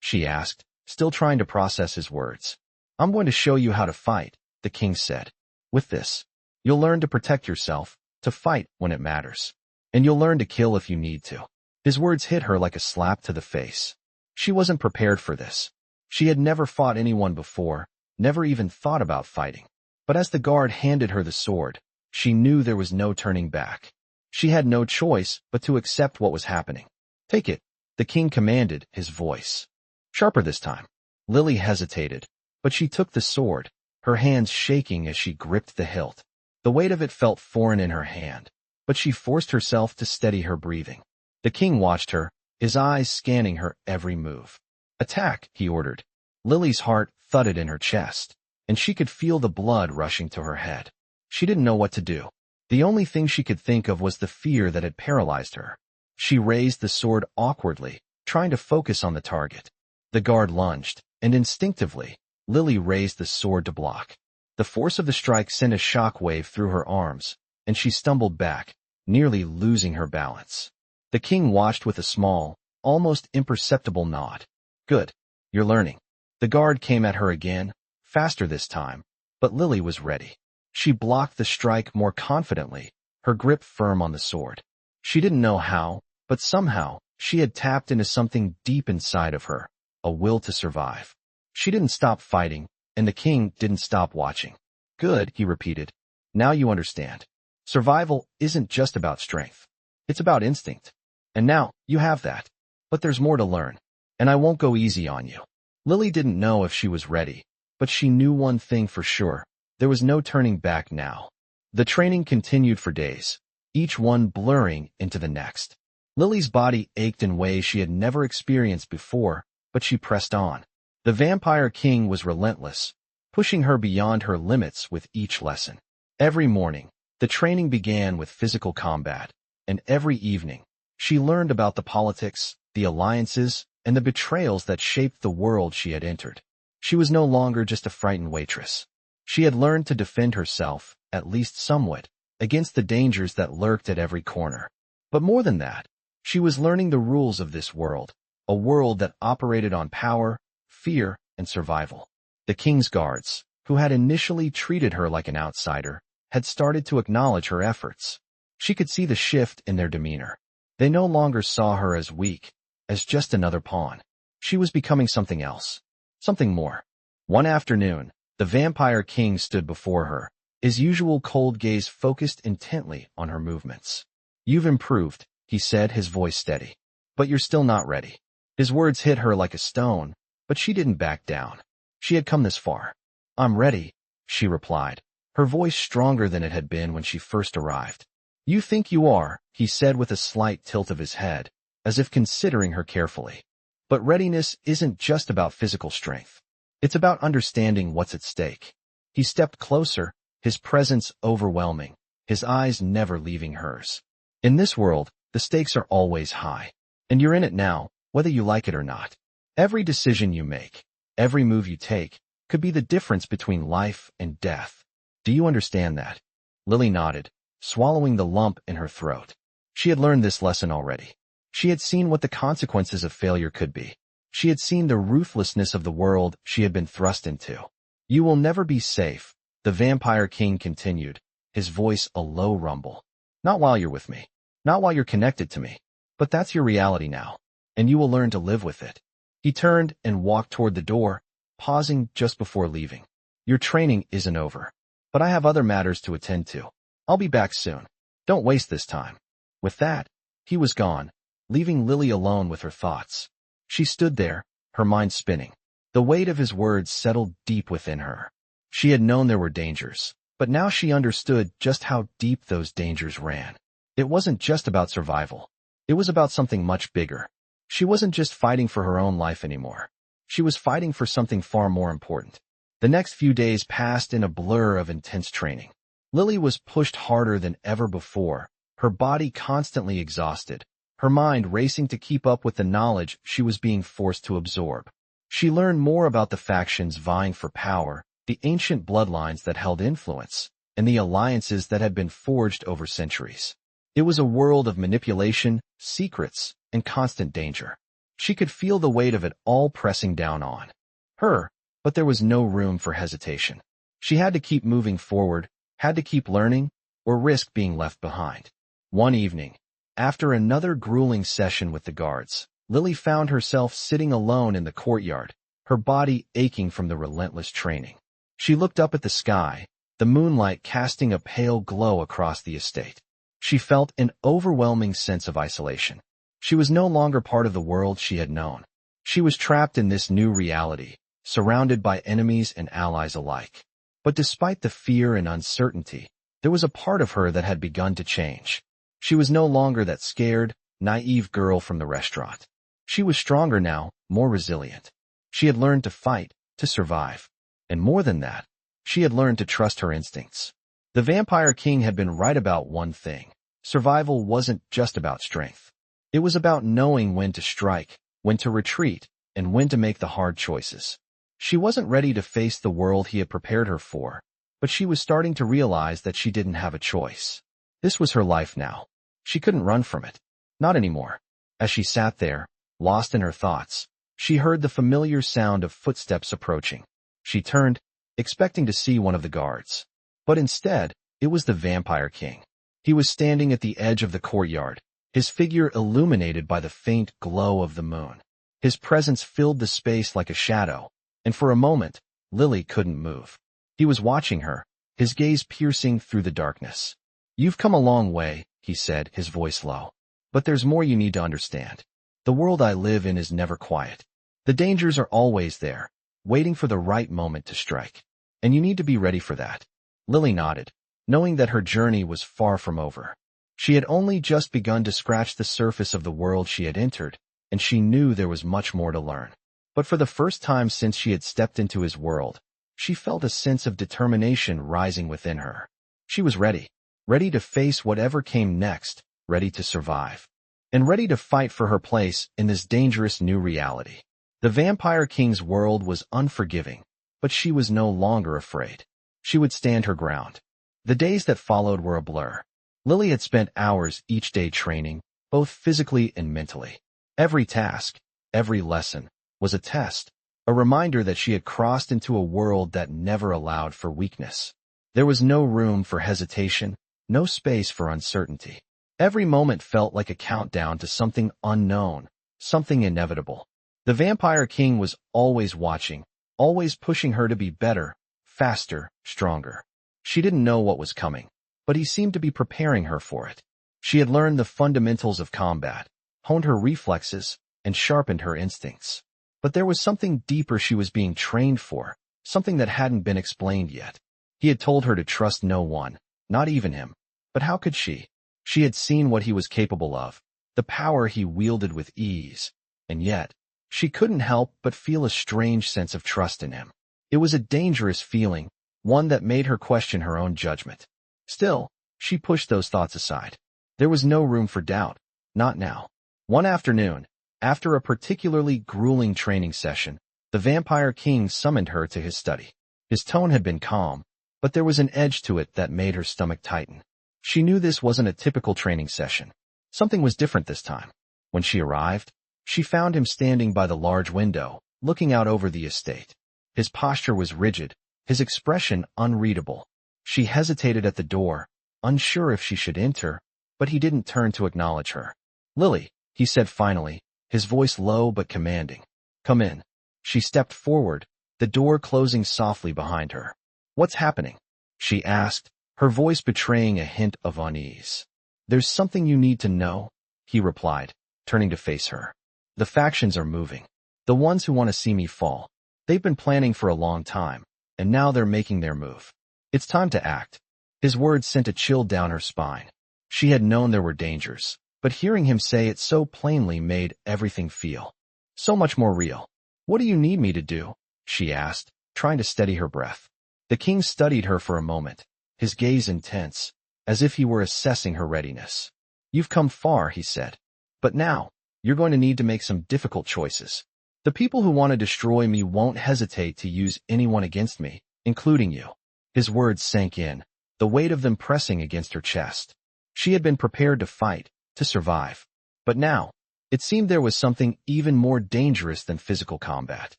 She asked, still trying to process his words. I'm going to show you how to fight, the king said. With this, you'll learn to protect yourself, to fight when it matters. And you'll learn to kill if you need to. His words hit her like a slap to the face. She wasn't prepared for this. She had never fought anyone before, never even thought about fighting. But as the guard handed her the sword, she knew there was no turning back. She had no choice but to accept what was happening. Take it, the king commanded, his voice sharper this time. Lily hesitated, but she took the sword, her hands shaking as she gripped the hilt. The weight of it felt foreign in her hand, but she forced herself to steady her breathing. The king watched her, his eyes scanning her every move. Attack, he ordered. Lily's heart thudded in her chest, and she could feel the blood rushing to her head. She didn't know what to do. The only thing she could think of was the fear that had paralyzed her. She raised the sword awkwardly, trying to focus on the target. The guard lunged, and instinctively, Lily raised the sword to block. The force of the strike sent a shockwave through her arms, and she stumbled back, nearly losing her balance. The king watched with a small, almost imperceptible nod. Good. You're learning. The guard came at her again, faster this time, but Lily was ready. She blocked the strike more confidently, her grip firm on the sword. She didn't know how, but somehow, she had tapped into something deep inside of her, a will to survive. She didn't stop fighting, and the king didn't stop watching. Good, he repeated. Now you understand. Survival isn't just about strength. It's about instinct. And now, you have that. But there's more to learn. And I won't go easy on you. Lily didn't know if she was ready, but she knew one thing for sure. There was no turning back now. The training continued for days, each one blurring into the next. Lily's body ached in ways she had never experienced before, but she pressed on. The Vampire King was relentless, pushing her beyond her limits with each lesson. Every morning, the training began with physical combat, and every evening, she learned about the politics, the alliances, and the betrayals that shaped the world she had entered. She was no longer just a frightened waitress. She had learned to defend herself, at least somewhat, against the dangers that lurked at every corner. But more than that, she was learning the rules of this world, a world that operated on power, fear, and survival. The king's guards, who had initially treated her like an outsider, had started to acknowledge her efforts. She could see the shift in their demeanor. They no longer saw her as weak, as just another pawn. She was becoming something else, something more. One afternoon, the vampire king stood before her, his usual cold gaze focused intently on her movements. "You've improved," he said, his voice steady. "But you're still not ready." His words hit her like a stone, but she didn't back down. She had come this far. "I'm ready," she replied, her voice stronger than it had been when she first arrived. "You think you are," he said with a slight tilt of his head, as if considering her carefully. "But readiness isn't just about physical strength. It's about understanding what's at stake." He stepped closer, his presence overwhelming, his eyes never leaving hers. "In this world, the stakes are always high. And you're in it now, whether you like it or not. Every decision you make, every move you take, could be the difference between life and death. Do you understand that?" Lily nodded, swallowing the lump in her throat. She had learned this lesson already. She had seen what the consequences of failure could be. She had seen the ruthlessness of the world she had been thrust into. "You will never be safe," the vampire king continued, his voice a low rumble. "Not while you're with me. Not while you're connected to me. But that's your reality now, and you will learn to live with it." He turned and walked toward the door, pausing just before leaving. "Your training isn't over, but I have other matters to attend to. I'll be back soon. Don't waste this time." With that, he was gone, leaving Lily alone with her thoughts. She stood there, her mind spinning. The weight of his words settled deep within her. She had known there were dangers, but now she understood just how deep those dangers ran. It wasn't just about survival. It was about something much bigger. She wasn't just fighting for her own life anymore. She was fighting for something far more important. The next few days passed in a blur of intense training. Lily was pushed harder than ever before, her body constantly exhausted, her mind racing to keep up with the knowledge she was being forced to absorb. She learned more about the factions vying for power, the ancient bloodlines that held influence, and the alliances that had been forged over centuries. It was a world of manipulation, secrets, and constant danger. She could feel the weight of it all pressing down on her, but there was no room for hesitation. She had to keep moving forward, had to keep learning, or risk being left behind. One evening, after another grueling session with the guards, Lily found herself sitting alone in the courtyard, her body aching from the relentless training. She looked up at the sky, the moonlight casting a pale glow across the estate. She felt an overwhelming sense of isolation. She was no longer part of the world she had known. She was trapped in this new reality, surrounded by enemies and allies alike. But despite the fear and uncertainty, there was a part of her that had begun to change. She was no longer that scared, naive girl from the restaurant. She was stronger now, more resilient. She had learned to fight, to survive. And more than that, she had learned to trust her instincts. The Vampire King had been right about one thing. Survival wasn't just about strength. It was about knowing when to strike, when to retreat, and when to make the hard choices. She wasn't ready to face the world he had prepared her for, but she was starting to realize that she didn't have a choice. This was her life now. She couldn't run from it. Not anymore. As she sat there, lost in her thoughts, she heard the familiar sound of footsteps approaching. She turned, expecting to see one of the guards. But instead, it was the Vampire King. He was standing at the edge of the courtyard, his figure illuminated by the faint glow of the moon. His presence filled the space like a shadow, and for a moment, Lily couldn't move. He was watching her, his gaze piercing through the darkness. "You've come a long way," he said, his voice low. "But there's more you need to understand. The world I live in is never quiet. The dangers are always there, waiting for the right moment to strike. And you need to be ready for that." Lily nodded, knowing that her journey was far from over. She had only just begun to scratch the surface of the world she had entered, and she knew there was much more to learn. But for the first time since she had stepped into his world, she felt a sense of determination rising within her. She was ready. Ready to face whatever came next, ready to survive, and ready to fight for her place in this dangerous new reality. The Vampire King's world was unforgiving, but she was no longer afraid. She would stand her ground. The days that followed were a blur. Lily had spent hours each day training, both physically and mentally. Every task, every lesson, was a test, a reminder that she had crossed into a world that never allowed for weakness. There was no room for hesitation, no space for uncertainty. Every moment felt like a countdown to something unknown, something inevitable. The Vampire King was always watching, always pushing her to be better, faster, stronger. She didn't know what was coming, but he seemed to be preparing her for it. She had learned the fundamentals of combat, honed her reflexes, and sharpened her instincts. But there was something deeper she was being trained for, something that hadn't been explained yet. He had told her to trust no one, not even him. But how could she? She had seen what he was capable of, the power he wielded with ease. And yet, she couldn't help but feel a strange sense of trust in him. It was a dangerous feeling, one that made her question her own judgment. Still, she pushed those thoughts aside. There was no room for doubt, not now. One afternoon, after a particularly grueling training session, the Vampire King summoned her to his study. His tone had been calm, but there was an edge to it that made her stomach tighten. She knew this wasn't a typical training session. Something was different this time. When she arrived, she found him standing by the large window, looking out over the estate. His posture was rigid, his expression unreadable. She hesitated at the door, unsure if she should enter, but he didn't turn to acknowledge her. "Lily," he said finally, his voice low but commanding. "Come in." She stepped forward, the door closing softly behind her. "What's happening?" she asked, her voice betraying a hint of unease. "There's something you need to know," he replied, turning to face her. "The factions are moving. The ones who want to see me fall. They've been planning for a long time, and now they're making their move. It's time to act." His words sent a chill down her spine. She had known there were dangers, but hearing him say it so plainly made everything feel so much more real. "What do you need me to do?" she asked, trying to steady her breath. The king studied her for a moment, his gaze intense, as if he were assessing her readiness. "You've come far," he said. "But now, you're going to need to make some difficult choices. The people who want to destroy me won't hesitate to use anyone against me, including you." His words sank in, the weight of them pressing against her chest. She had been prepared to fight, to survive. But now, it seemed there was something even more dangerous than physical combat.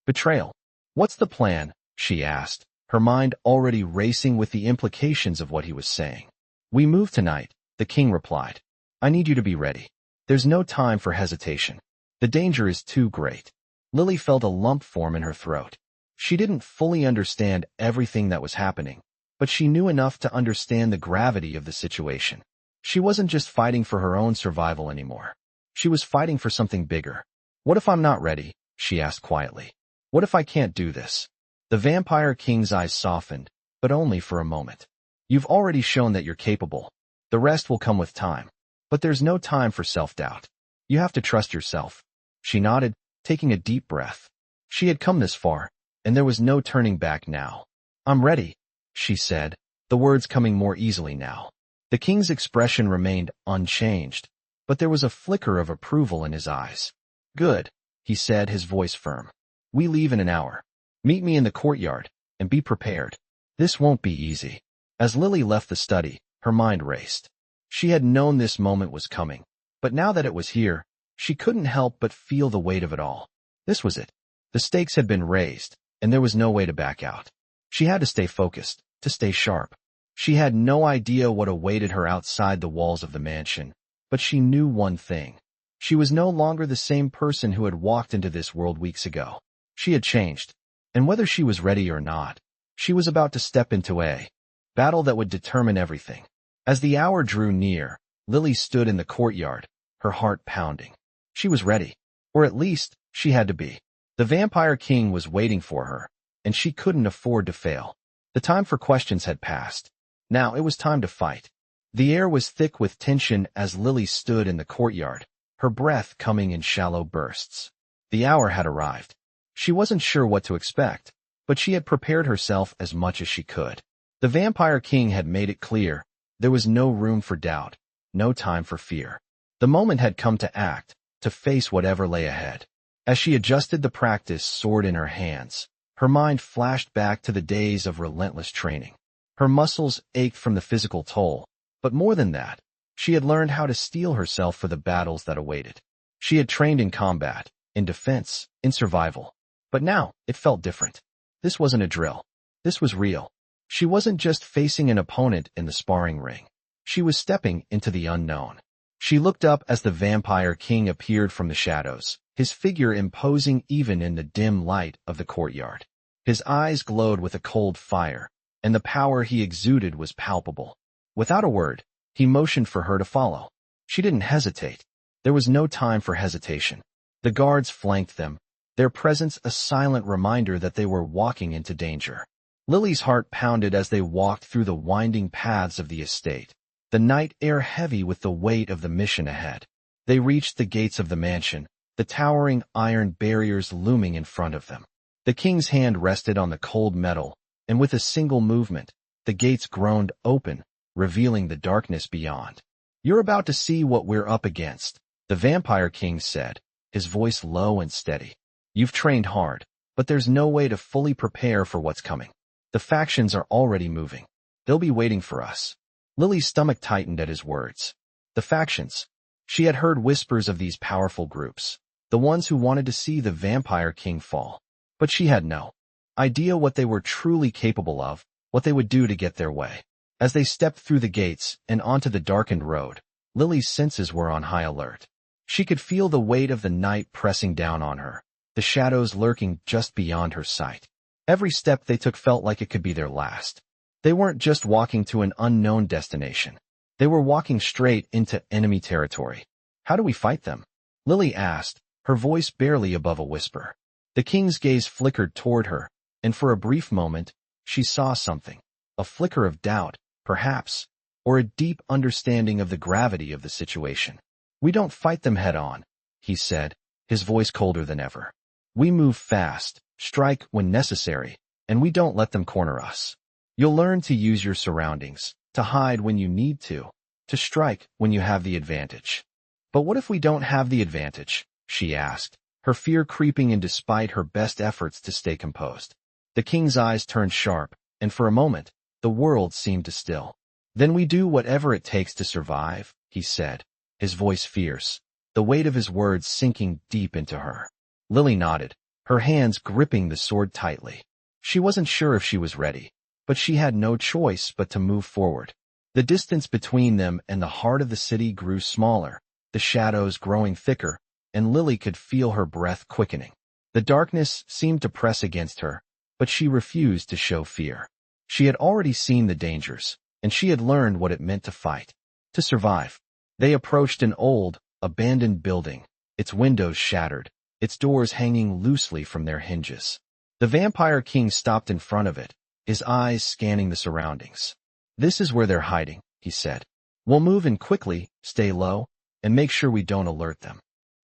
"Betrayal. What's the plan?" she asked, her mind already racing with the implications of what he was saying. "We move tonight," the king replied. "I need you to be ready. There's no time for hesitation. The danger is too great." Lily felt a lump form in her throat. She didn't fully understand everything that was happening, but she knew enough to understand the gravity of the situation. She wasn't just fighting for her own survival anymore. She was fighting for something bigger. "What if I'm not ready?" she asked quietly. "What if I can't do this?" The Vampire King's eyes softened, but only for a moment. "You've already shown that you're capable. The rest will come with time. But there's no time for self-doubt. You have to trust yourself." She nodded, taking a deep breath. She had come this far, and there was no turning back now. "I'm ready," she said, the words coming more easily now. The king's expression remained unchanged, but there was a flicker of approval in his eyes. "Good," he said, his voice firm. "We leave in an hour. Meet me in the courtyard, and be prepared. This won't be easy." As Lily left the study, her mind raced. She had known this moment was coming, but now that it was here, she couldn't help but feel the weight of it all. This was it. The stakes had been raised, and there was no way to back out. She had to stay focused, to stay sharp. She had no idea what awaited her outside the walls of the mansion, but she knew one thing. She was no longer the same person who had walked into this world weeks ago. She had changed, and whether she was ready or not, she was about to step into a battle that would determine everything. As the hour drew near, Lily stood in the courtyard, her heart pounding. She was ready, or at least, she had to be. The Vampire King was waiting for her, and she couldn't afford to fail. The time for questions had passed. Now it was time to fight. The air was thick with tension as Lily stood in the courtyard, her breath coming in shallow bursts. The hour had arrived. She wasn't sure what to expect, but she had prepared herself as much as she could. The Vampire King had made it clear, there was no room for doubt, no time for fear. The moment had come to act, to face whatever lay ahead. As she adjusted the practice sword in her hands, her mind flashed back to the days of relentless training. Her muscles ached from the physical toll, but more than that, she had learned how to steel herself for the battles that awaited. She had trained in combat, in defense, in survival. But now, it felt different. This wasn't a drill. This was real. She wasn't just facing an opponent in the sparring ring. She was stepping into the unknown. She looked up as the Vampire King appeared from the shadows, his figure imposing even in the dim light of the courtyard. His eyes glowed with a cold fire, and the power he exuded was palpable. Without a word, he motioned for her to follow. She didn't hesitate. There was no time for hesitation. The guards flanked them, their presence a silent reminder that they were walking into danger. Lily's heart pounded as they walked through the winding paths of the estate, the night air heavy with the weight of the mission ahead. They reached the gates of the mansion, the towering iron barriers looming in front of them. The king's hand rested on the cold metal, and with a single movement, the gates groaned open, revealing the darkness beyond. "You're about to see what we're up against," the Vampire King said, his voice low and steady. "You've trained hard, but there's no way to fully prepare for what's coming. The factions are already moving. They'll be waiting for us." Lily's stomach tightened at his words. The factions. She had heard whispers of these powerful groups, the ones who wanted to see the Vampire King fall. But she had no idea what they were truly capable of, what they would do to get their way. As they stepped through the gates and onto the darkened road, Lily's senses were on high alert. She could feel the weight of the night pressing down on her, the shadows lurking just beyond her sight. Every step they took felt like it could be their last. They weren't just walking to an unknown destination. They were walking straight into enemy territory. "How do we fight them?" Lily asked, her voice barely above a whisper. The king's gaze flickered toward her, and for a brief moment, she saw something. A flicker of doubt, perhaps, or a deep understanding of the gravity of the situation. "We don't fight them head-on," he said, his voice colder than ever. "We move fast, strike when necessary, and we don't let them corner us. You'll learn to use your surroundings, to hide when you need to strike when you have the advantage." "But what if we don't have the advantage?" she asked, her fear creeping in despite her best efforts to stay composed. The king's eyes turned sharp, and for a moment, the world seemed to still. "Then we do whatever it takes to survive," he said, his voice fierce, the weight of his words sinking deep into her. Lily nodded, her hands gripping the sword tightly. She wasn't sure if she was ready, but she had no choice but to move forward. The distance between them and the heart of the city grew smaller, the shadows growing thicker, and Lily could feel her breath quickening. The darkness seemed to press against her, but she refused to show fear. She had already seen the dangers, and she had learned what it meant to fight, to survive. They approached an old, abandoned building, its windows shattered, its doors hanging loosely from their hinges. The Vampire King stopped in front of it, his eyes scanning the surroundings. "This is where they're hiding," he said. "We'll move in quickly, stay low, and make sure we don't alert them."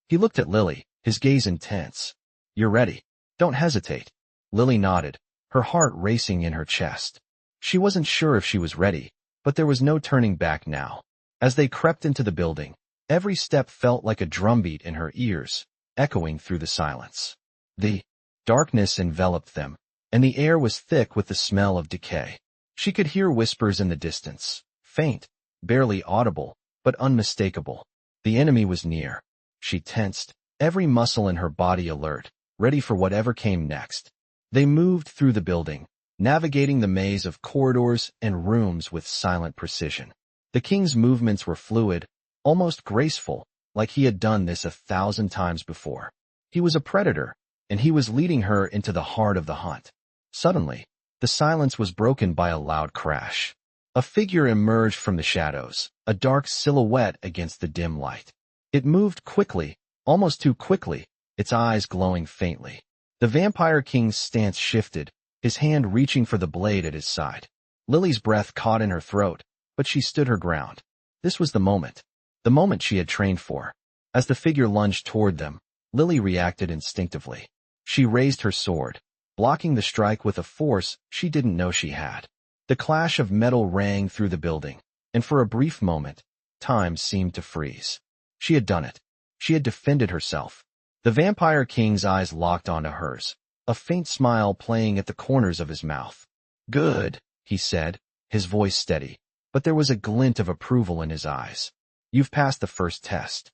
He looked at Lily, his gaze intense. "You're ready. Don't hesitate." Lily nodded, her heart racing in her chest. She wasn't sure if she was ready, but there was no turning back now. As they crept into the building, every step felt like a drumbeat in her ears, echoing through the silence. The darkness enveloped them, and the air was thick with the smell of decay. She could hear whispers in the distance, faint, barely audible, but unmistakable. The enemy was near. She tensed, every muscle in her body alert, ready for whatever came next. They moved through the building, navigating the maze of corridors and rooms with silent precision. The king's movements were fluid, almost graceful, like he had done this 1,000 times before. He was a predator, and he was leading her into the heart of the hunt. Suddenly, the silence was broken by a loud crash. A figure emerged from the shadows, a dark silhouette against the dim light. It moved quickly, almost too quickly, its eyes glowing faintly. The Vampire King's stance shifted, his hand reaching for the blade at his side. Lily's breath caught in her throat, but she stood her ground. This was the moment she had trained for. As the figure lunged toward them, Lily reacted instinctively. She raised her sword, blocking the strike with a force she didn't know she had. The clash of metal rang through the building, and for a brief moment, time seemed to freeze. She had done it. She had defended herself. The Vampire King's eyes locked onto hers, a faint smile playing at the corners of his mouth. "Good," he said, his voice steady, but there was a glint of approval in his eyes. "You've passed the first test."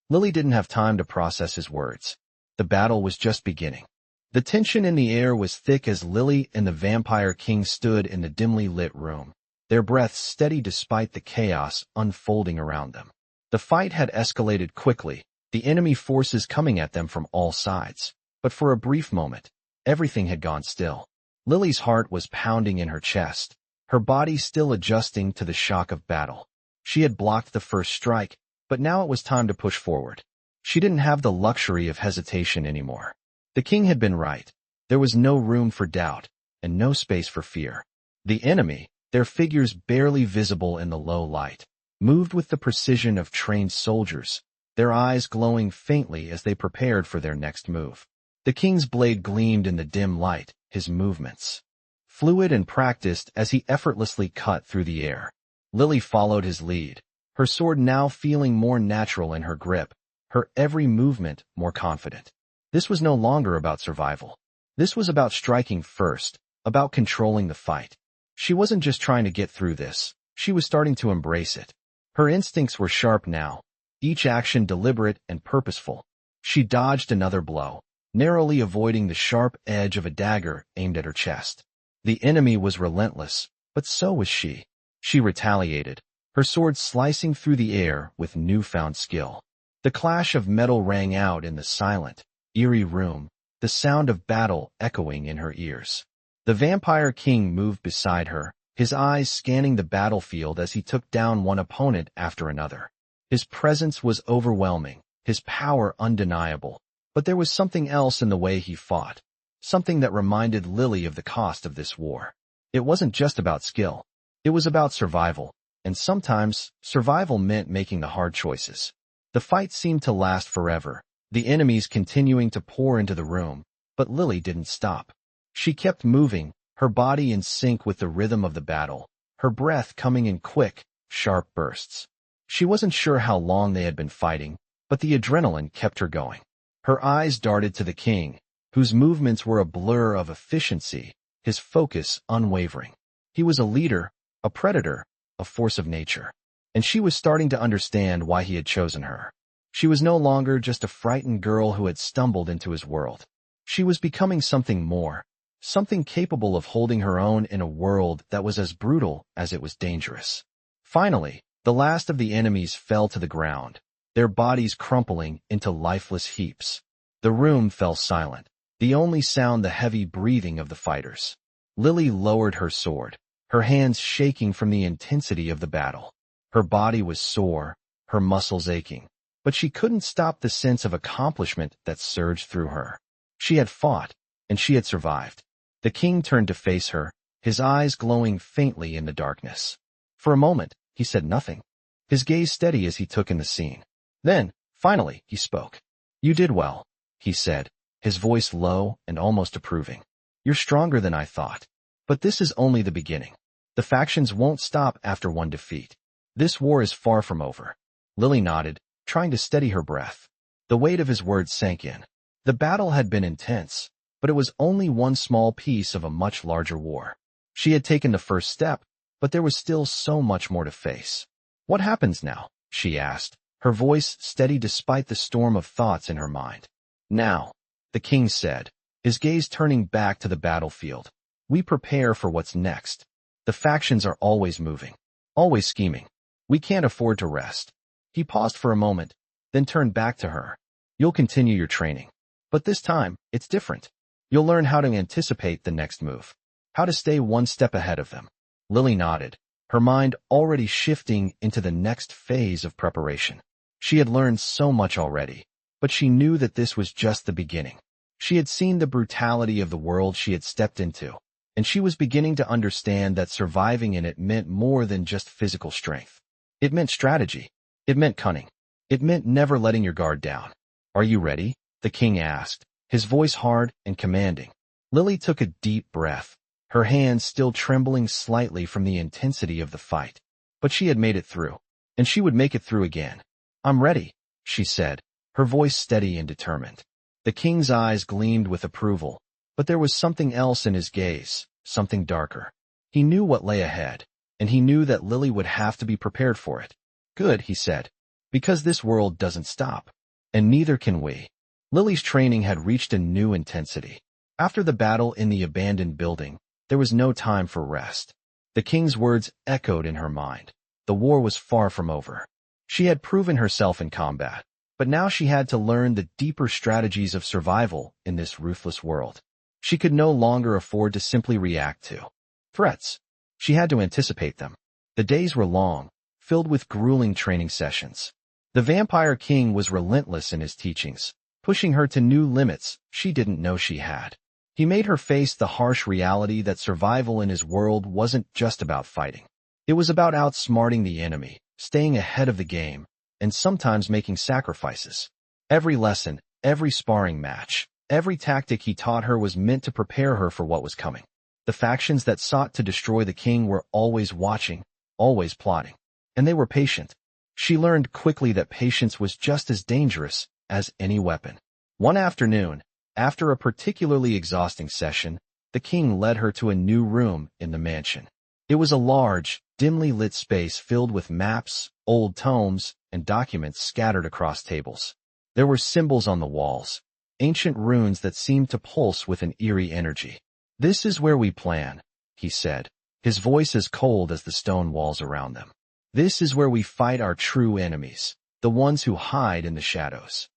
Lily didn't have time to process his words. The battle was just beginning. The tension in the air was thick as Lily and the Vampire King stood in the dimly lit room, their breaths steady despite the chaos unfolding around them. The fight had escalated quickly, the enemy forces coming at them from all sides. But for a brief moment, everything had gone still. Lily's heart was pounding in her chest, her body still adjusting to the shock of battle. She had blocked the first strike, but now it was time to push forward. She didn't have the luxury of hesitation anymore. The king had been right. There was no room for doubt, and no space for fear. The enemy, their figures barely visible in the low light, moved with the precision of trained soldiers, their eyes glowing faintly as they prepared for their next move. The king's blade gleamed in the dim light, his movements fluid and practiced as he effortlessly cut through the air. Lily followed his lead, her sword now feeling more natural in her grip, her every movement more confident. This was no longer about survival. This was about striking first, about controlling the fight. She wasn't just trying to get through this, she was starting to embrace it. Her instincts were sharp now, each action deliberate and purposeful. She dodged another blow, narrowly avoiding the sharp edge of a dagger aimed at her chest. The enemy was relentless, but so was she. She retaliated, her sword slicing through the air with newfound skill. The clash of metal rang out in the silent, eerie room, the sound of battle echoing in her ears. The Vampire King moved beside her, his eyes scanning the battlefield as he took down one opponent after another. His presence was overwhelming, his power undeniable, but there was something else in the way he fought, something that reminded Lily of the cost of this war. It wasn't just about skill. It was about survival, and sometimes survival meant making the hard choices. The fight seemed to last forever, the enemies continuing to pour into the room, but Lily didn't stop. She kept moving, her body in sync with the rhythm of the battle, her breath coming in quick, sharp bursts. She wasn't sure how long they had been fighting, but the adrenaline kept her going. Her eyes darted to the king, whose movements were a blur of efficiency, his focus unwavering. He was a leader, a predator, a force of nature. And she was starting to understand why he had chosen her. She was no longer just a frightened girl who had stumbled into his world. She was becoming something more, something capable of holding her own in a world that was as brutal as it was dangerous. Finally, the last of the enemies fell to the ground, their bodies crumpling into lifeless heaps. The room fell silent, the only sound the heavy breathing of the fighters. Lily lowered her sword, her hands shaking from the intensity of the battle. Her body was sore, her muscles aching, but she couldn't stop the sense of accomplishment that surged through her. She had fought, and she had survived. The king turned to face her, his eyes glowing faintly in the darkness. For a moment, he said nothing, his gaze steady as he took in the scene. Then, finally, he spoke. "You did well," he said, his voice low and almost approving. "You're stronger than I thought. But this is only the beginning. The factions won't stop after one defeat. This war is far from over." Lily nodded, trying to steady her breath. The weight of his words sank in. The battle had been intense, but it was only one small piece of a much larger war. She had taken the first step, but there was still so much more to face. "What happens now?" she asked, her voice steady despite the storm of thoughts in her mind. "Now," the king said, his gaze turning back to the battlefield, "we prepare for what's next. The factions are always moving, always scheming. We can't afford to rest." He paused for a moment, then turned back to her. "You'll continue your training. But this time, it's different. You'll learn how to anticipate the next move, how to stay one step ahead of them." Lily nodded, her mind already shifting into the next phase of preparation. She had learned so much already, but she knew that this was just the beginning. She had seen the brutality of the world she had stepped into, and she was beginning to understand that surviving in it meant more than just physical strength. It meant strategy. It meant cunning. It meant never letting your guard down. "Are you ready?" the king asked, his voice hard and commanding. Lily took a deep breath, her hands still trembling slightly from the intensity of the fight. But she had made it through, and she would make it through again. "I'm ready," she said, her voice steady and determined. The king's eyes gleamed with approval, but there was something else in his gaze, something darker. He knew what lay ahead, and he knew that Lily would have to be prepared for it. "Good," he said, "because this world doesn't stop, and neither can we." Lily's training had reached a new intensity. After the battle in the abandoned building, there was no time for rest. The king's words echoed in her mind. The war was far from over. She had proven herself in combat, but now she had to learn the deeper strategies of survival in this ruthless world. She could no longer afford to simply react to threats. She had to anticipate them. The days were long, filled with grueling training sessions. The Vampire King was relentless in his teachings, pushing her to new limits she didn't know she had. He made her face the harsh reality that survival in his world wasn't just about fighting. It was about outsmarting the enemy, staying ahead of the game, and sometimes making sacrifices. Every lesson, every sparring match, every tactic he taught her was meant to prepare her for what was coming. The factions that sought to destroy the king were always watching, always plotting. And they were patient. She learned quickly that patience was just as dangerous as any weapon. One afternoon, after a particularly exhausting session, the king led her to a new room in the mansion. It was a large, dimly lit space filled with maps, old tomes, and documents scattered across tables. There were symbols on the walls, ancient runes that seemed to pulse with an eerie energy. "This is where we plan," he said, his voice as cold as the stone walls around them. "This is where we fight our true enemies, the ones who hide in the shadows."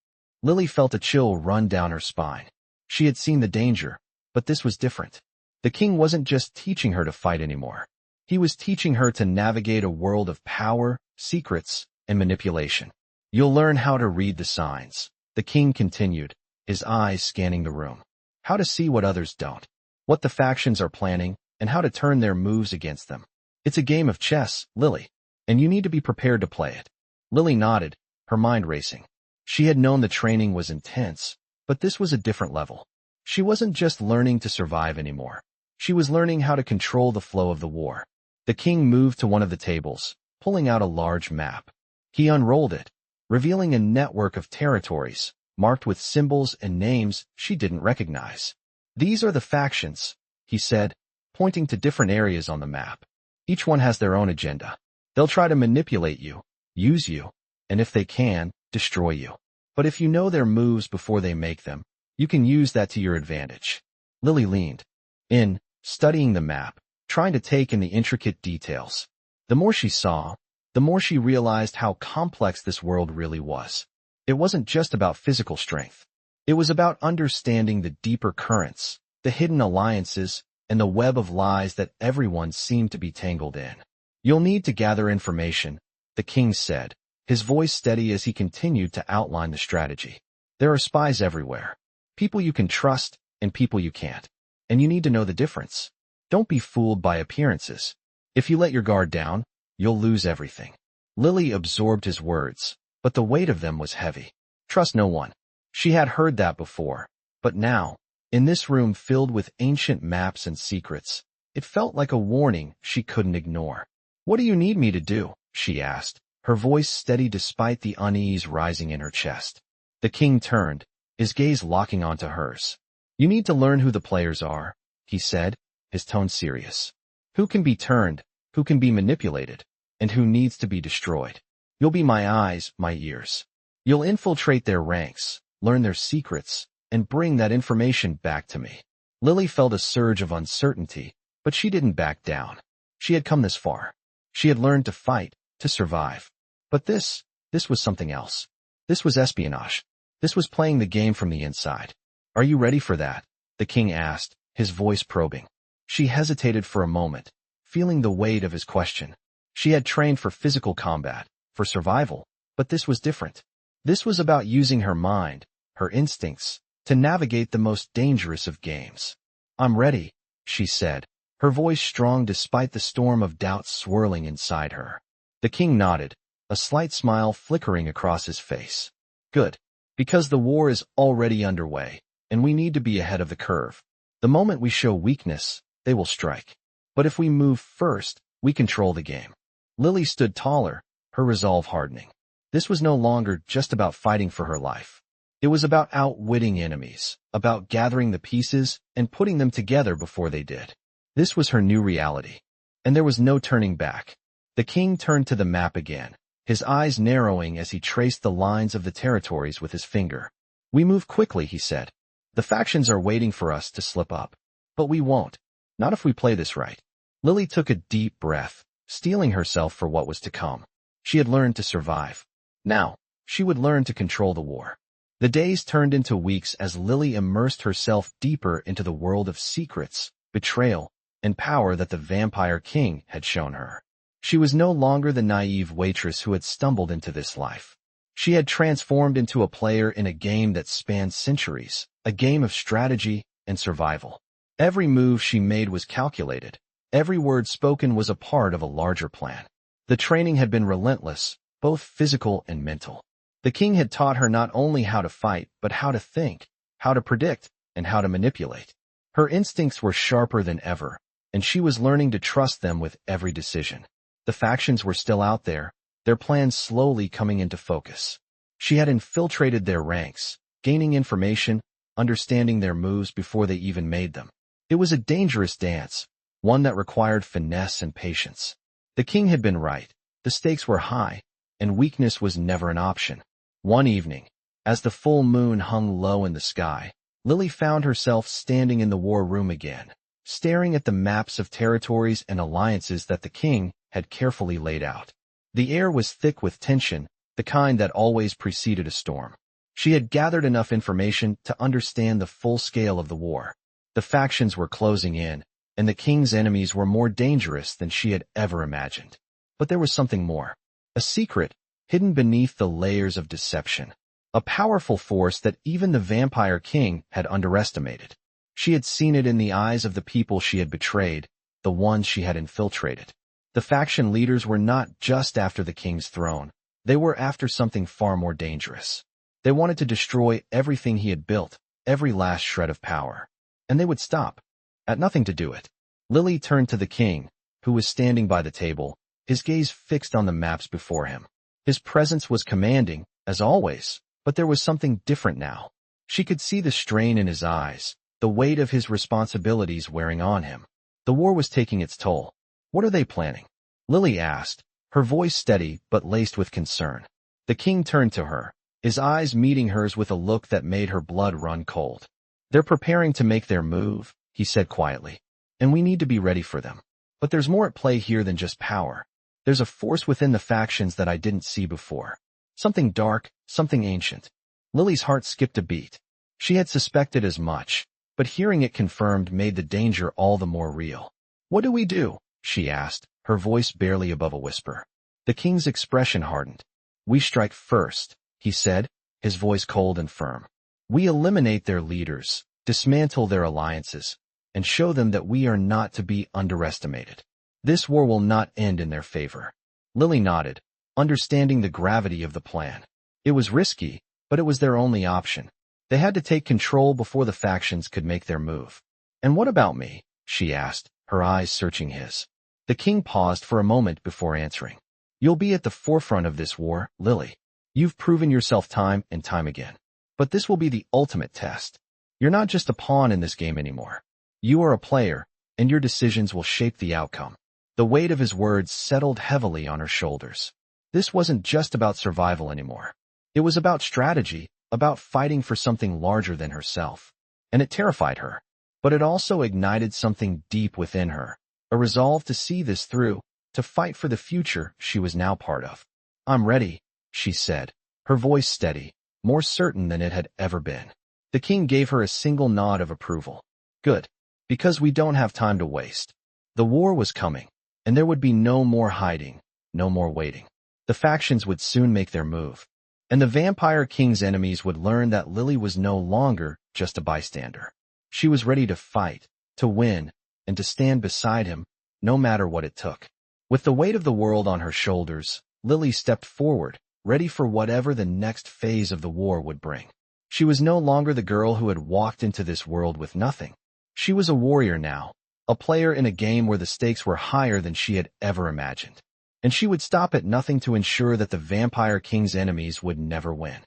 Lily felt a chill run down her spine. She had seen the danger, but this was different. The king wasn't just teaching her to fight anymore. He was teaching her to navigate a world of power, secrets, and manipulation. "You'll learn how to read the signs," the king continued, his eyes scanning the room. "How to see what others don't, what the factions are planning, and how to turn their moves against them. It's a game of chess, Lily, and you need to be prepared to play it." Lily nodded, her mind racing. She had known the training was intense, but this was a different level. She wasn't just learning to survive anymore. She was learning how to control the flow of the war. The king moved to one of the tables, pulling out a large map. He unrolled it, revealing a network of territories, marked with symbols and names she didn't recognize. "These are the factions," he said, pointing to different areas on the map. "Each one has their own agenda. They'll try to manipulate you, use you, and if they can, destroy you. But if you know their moves before they make them, you can use that to your advantage." Lily leaned in, studying the map, trying to take in the intricate details. The more she saw, the more she realized how complex this world really was. It wasn't just about physical strength. It was about understanding the deeper currents, the hidden alliances, and the web of lies that everyone seemed to be tangled in. "You'll need to gather information," the king said, his voice steady as he continued to outline the strategy. "There are spies everywhere. People you can trust and people you can't. And you need to know the difference. Don't be fooled by appearances. If you let your guard down, you'll lose everything." Lily absorbed his words, but the weight of them was heavy. Trust no one. She had heard that before, but now, in this room filled with ancient maps and secrets, it felt like a warning she couldn't ignore. "What do you need me to do?" she asked, her voice steady despite the unease rising in her chest. The king turned, his gaze locking onto hers. "You need to learn who the players are," he said, his tone serious. "Who can be turned, who can be manipulated, and who needs to be destroyed. You'll be my eyes, my ears. You'll infiltrate their ranks, learn their secrets, and bring that information back to me." Lily felt a surge of uncertainty, but she didn't back down. She had come this far. She had learned to fight, to survive. But this was something else. This was espionage. This was playing the game from the inside. "Are you ready for that?" the king asked, his voice probing. She hesitated for a moment, feeling the weight of his question. She had trained for physical combat, for survival, but this was different. This was about using her mind, her instincts, to navigate the most dangerous of games. "I'm ready," she said, her voice strong despite the storm of doubt swirling inside her. The king nodded, a slight smile flickering across his face. "Good. Because the war is already underway, and we need to be ahead of the curve. The moment we show weakness, they will strike. But if we move first, we control the game." Lily stood taller, her resolve hardening. This was no longer just about fighting for her life. It was about outwitting enemies, about gathering the pieces and putting them together before they did. This was her new reality, and there was no turning back. The king turned to the map again, his eyes narrowing as he traced the lines of the territories with his finger. "We move quickly," he said. The factions are waiting for us to slip up. But we won't. Not if we play this right. Lily took a deep breath, steeling herself for what was to come. She had learned to survive. Now, she would learn to control the war. The days turned into weeks as Lily immersed herself deeper into the world of secrets, betrayal, and power that the Vampire King had shown her. She was no longer the naive waitress who had stumbled into this life. She had transformed into a player in a game that spanned centuries, a game of strategy and survival. Every move she made was calculated. Every word spoken was a part of a larger plan. The training had been relentless, both physical and mental. The king had taught her not only how to fight, but how to think, how to predict, and how to manipulate. Her instincts were sharper than ever, and she was learning to trust them with every decision. The factions were still out there, their plans slowly coming into focus. She had infiltrated their ranks, gaining information, understanding their moves before they even made them. It was a dangerous dance, one that required finesse and patience. The king had been right. The stakes were high, and weakness was never an option. One evening, as the full moon hung low in the sky, Lily found herself standing in the war room again, staring at the maps of territories and alliances that the king had carefully laid out. The air was thick with tension, the kind that always preceded a storm. She had gathered enough information to understand the full scale of the war. The factions were closing in, and the king's enemies were more dangerous than she had ever imagined. But there was something more. A secret, hidden beneath the layers of deception. A powerful force that even the Vampire King had underestimated. She had seen it in the eyes of the people she had betrayed, the ones she had infiltrated. The faction leaders were not just after the king's throne. They were after something far more dangerous. They wanted to destroy everything he had built, every last shred of power. And they would stop at nothing to do it. Lily turned to the king, who was standing by the table, his gaze fixed on the maps before him. His presence was commanding, as always, but there was something different now. She could see the strain in his eyes, the weight of his responsibilities wearing on him. The war was taking its toll. What are they planning? Lily asked, her voice steady but laced with concern. The king turned to her, his eyes meeting hers with a look that made her blood run cold. They're preparing to make their move, he said quietly, and we need to be ready for them. But there's more at play here than just power. There's a force within the factions that I didn't see before. Something dark, something ancient. Lily's heart skipped a beat. She had suspected as much, but hearing it confirmed made the danger all the more real. What do we do? She asked, her voice barely above a whisper. The king's expression hardened. We strike first, he said, his voice cold and firm. We eliminate their leaders, dismantle their alliances, and show them that we are not to be underestimated. This war will not end in their favor. Lily nodded, understanding the gravity of the plan. It was risky, but it was their only option. They had to take control before the factions could make their move. And what about me? She asked, her eyes searching his. The king paused for a moment before answering. You'll be at the forefront of this war, Lily. You've proven yourself time and time again. But this will be the ultimate test. You're not just a pawn in this game anymore. You are a player, and your decisions will shape the outcome. The weight of his words settled heavily on her shoulders. This wasn't just about survival anymore. It was about strategy, about fighting for something larger than herself. And it terrified her. But it also ignited something deep within her, a resolve to see this through, to fight for the future she was now part of. I'm ready, she said, her voice steady, more certain than it had ever been. The king gave her a single nod of approval. Good. Because we don't have time to waste. The war was coming, and there would be no more hiding, no more waiting. The factions would soon make their move, and the Vampire King's enemies would learn that Lily was no longer just a bystander. She was ready to fight, to win, and to stand beside him, no matter what it took. With the weight of the world on her shoulders, Lily stepped forward, ready for whatever the next phase of the war would bring. She was no longer the girl who had walked into this world with nothing. She was a warrior now, a player in a game where the stakes were higher than she had ever imagined. And she would stop at nothing to ensure that the Vampire King's enemies would never win.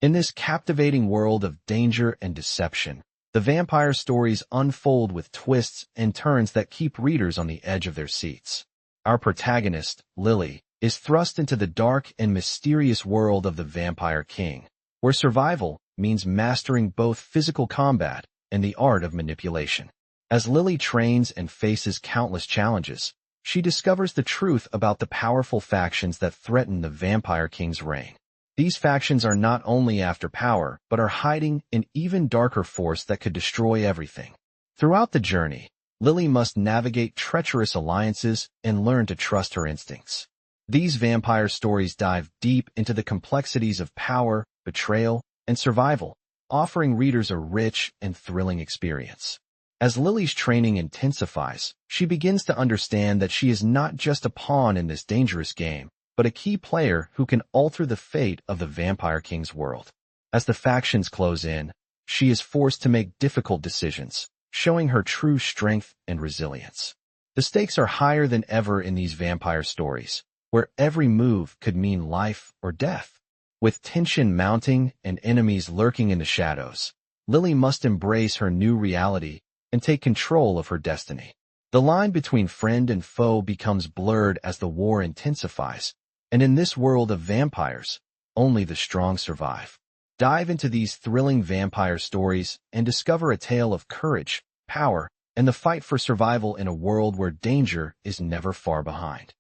In this captivating world of danger and deception, the vampire stories unfold with twists and turns that keep readers on the edge of their seats. Our protagonist, Lily, is thrust into the dark and mysterious world of the Vampire King, where survival, means mastering both physical combat and the art of manipulation. As Lily trains and faces countless challenges, she discovers the truth about the powerful factions that threaten the Vampire King's reign. These factions are not only after power, but are hiding an even darker force that could destroy everything. Throughout the journey, Lily must navigate treacherous alliances and learn to trust her instincts. These vampire stories dive deep into the complexities of power, betrayal, and survival, offering readers a rich and thrilling experience. As Lily's training intensifies, she begins to understand that she is not just a pawn in this dangerous game, but a key player who can alter the fate of the Vampire King's world. As the factions close in, she is forced to make difficult decisions, showing her true strength and resilience. The stakes are higher than ever in these vampire stories, where every move could mean life or death. With tension mounting and enemies lurking in the shadows, Lily must embrace her new reality and take control of her destiny. The line between friend and foe becomes blurred as the war intensifies, and in this world of vampires, only the strong survive. Dive into these thrilling vampire stories and discover a tale of courage, power, and the fight for survival in a world where danger is never far behind.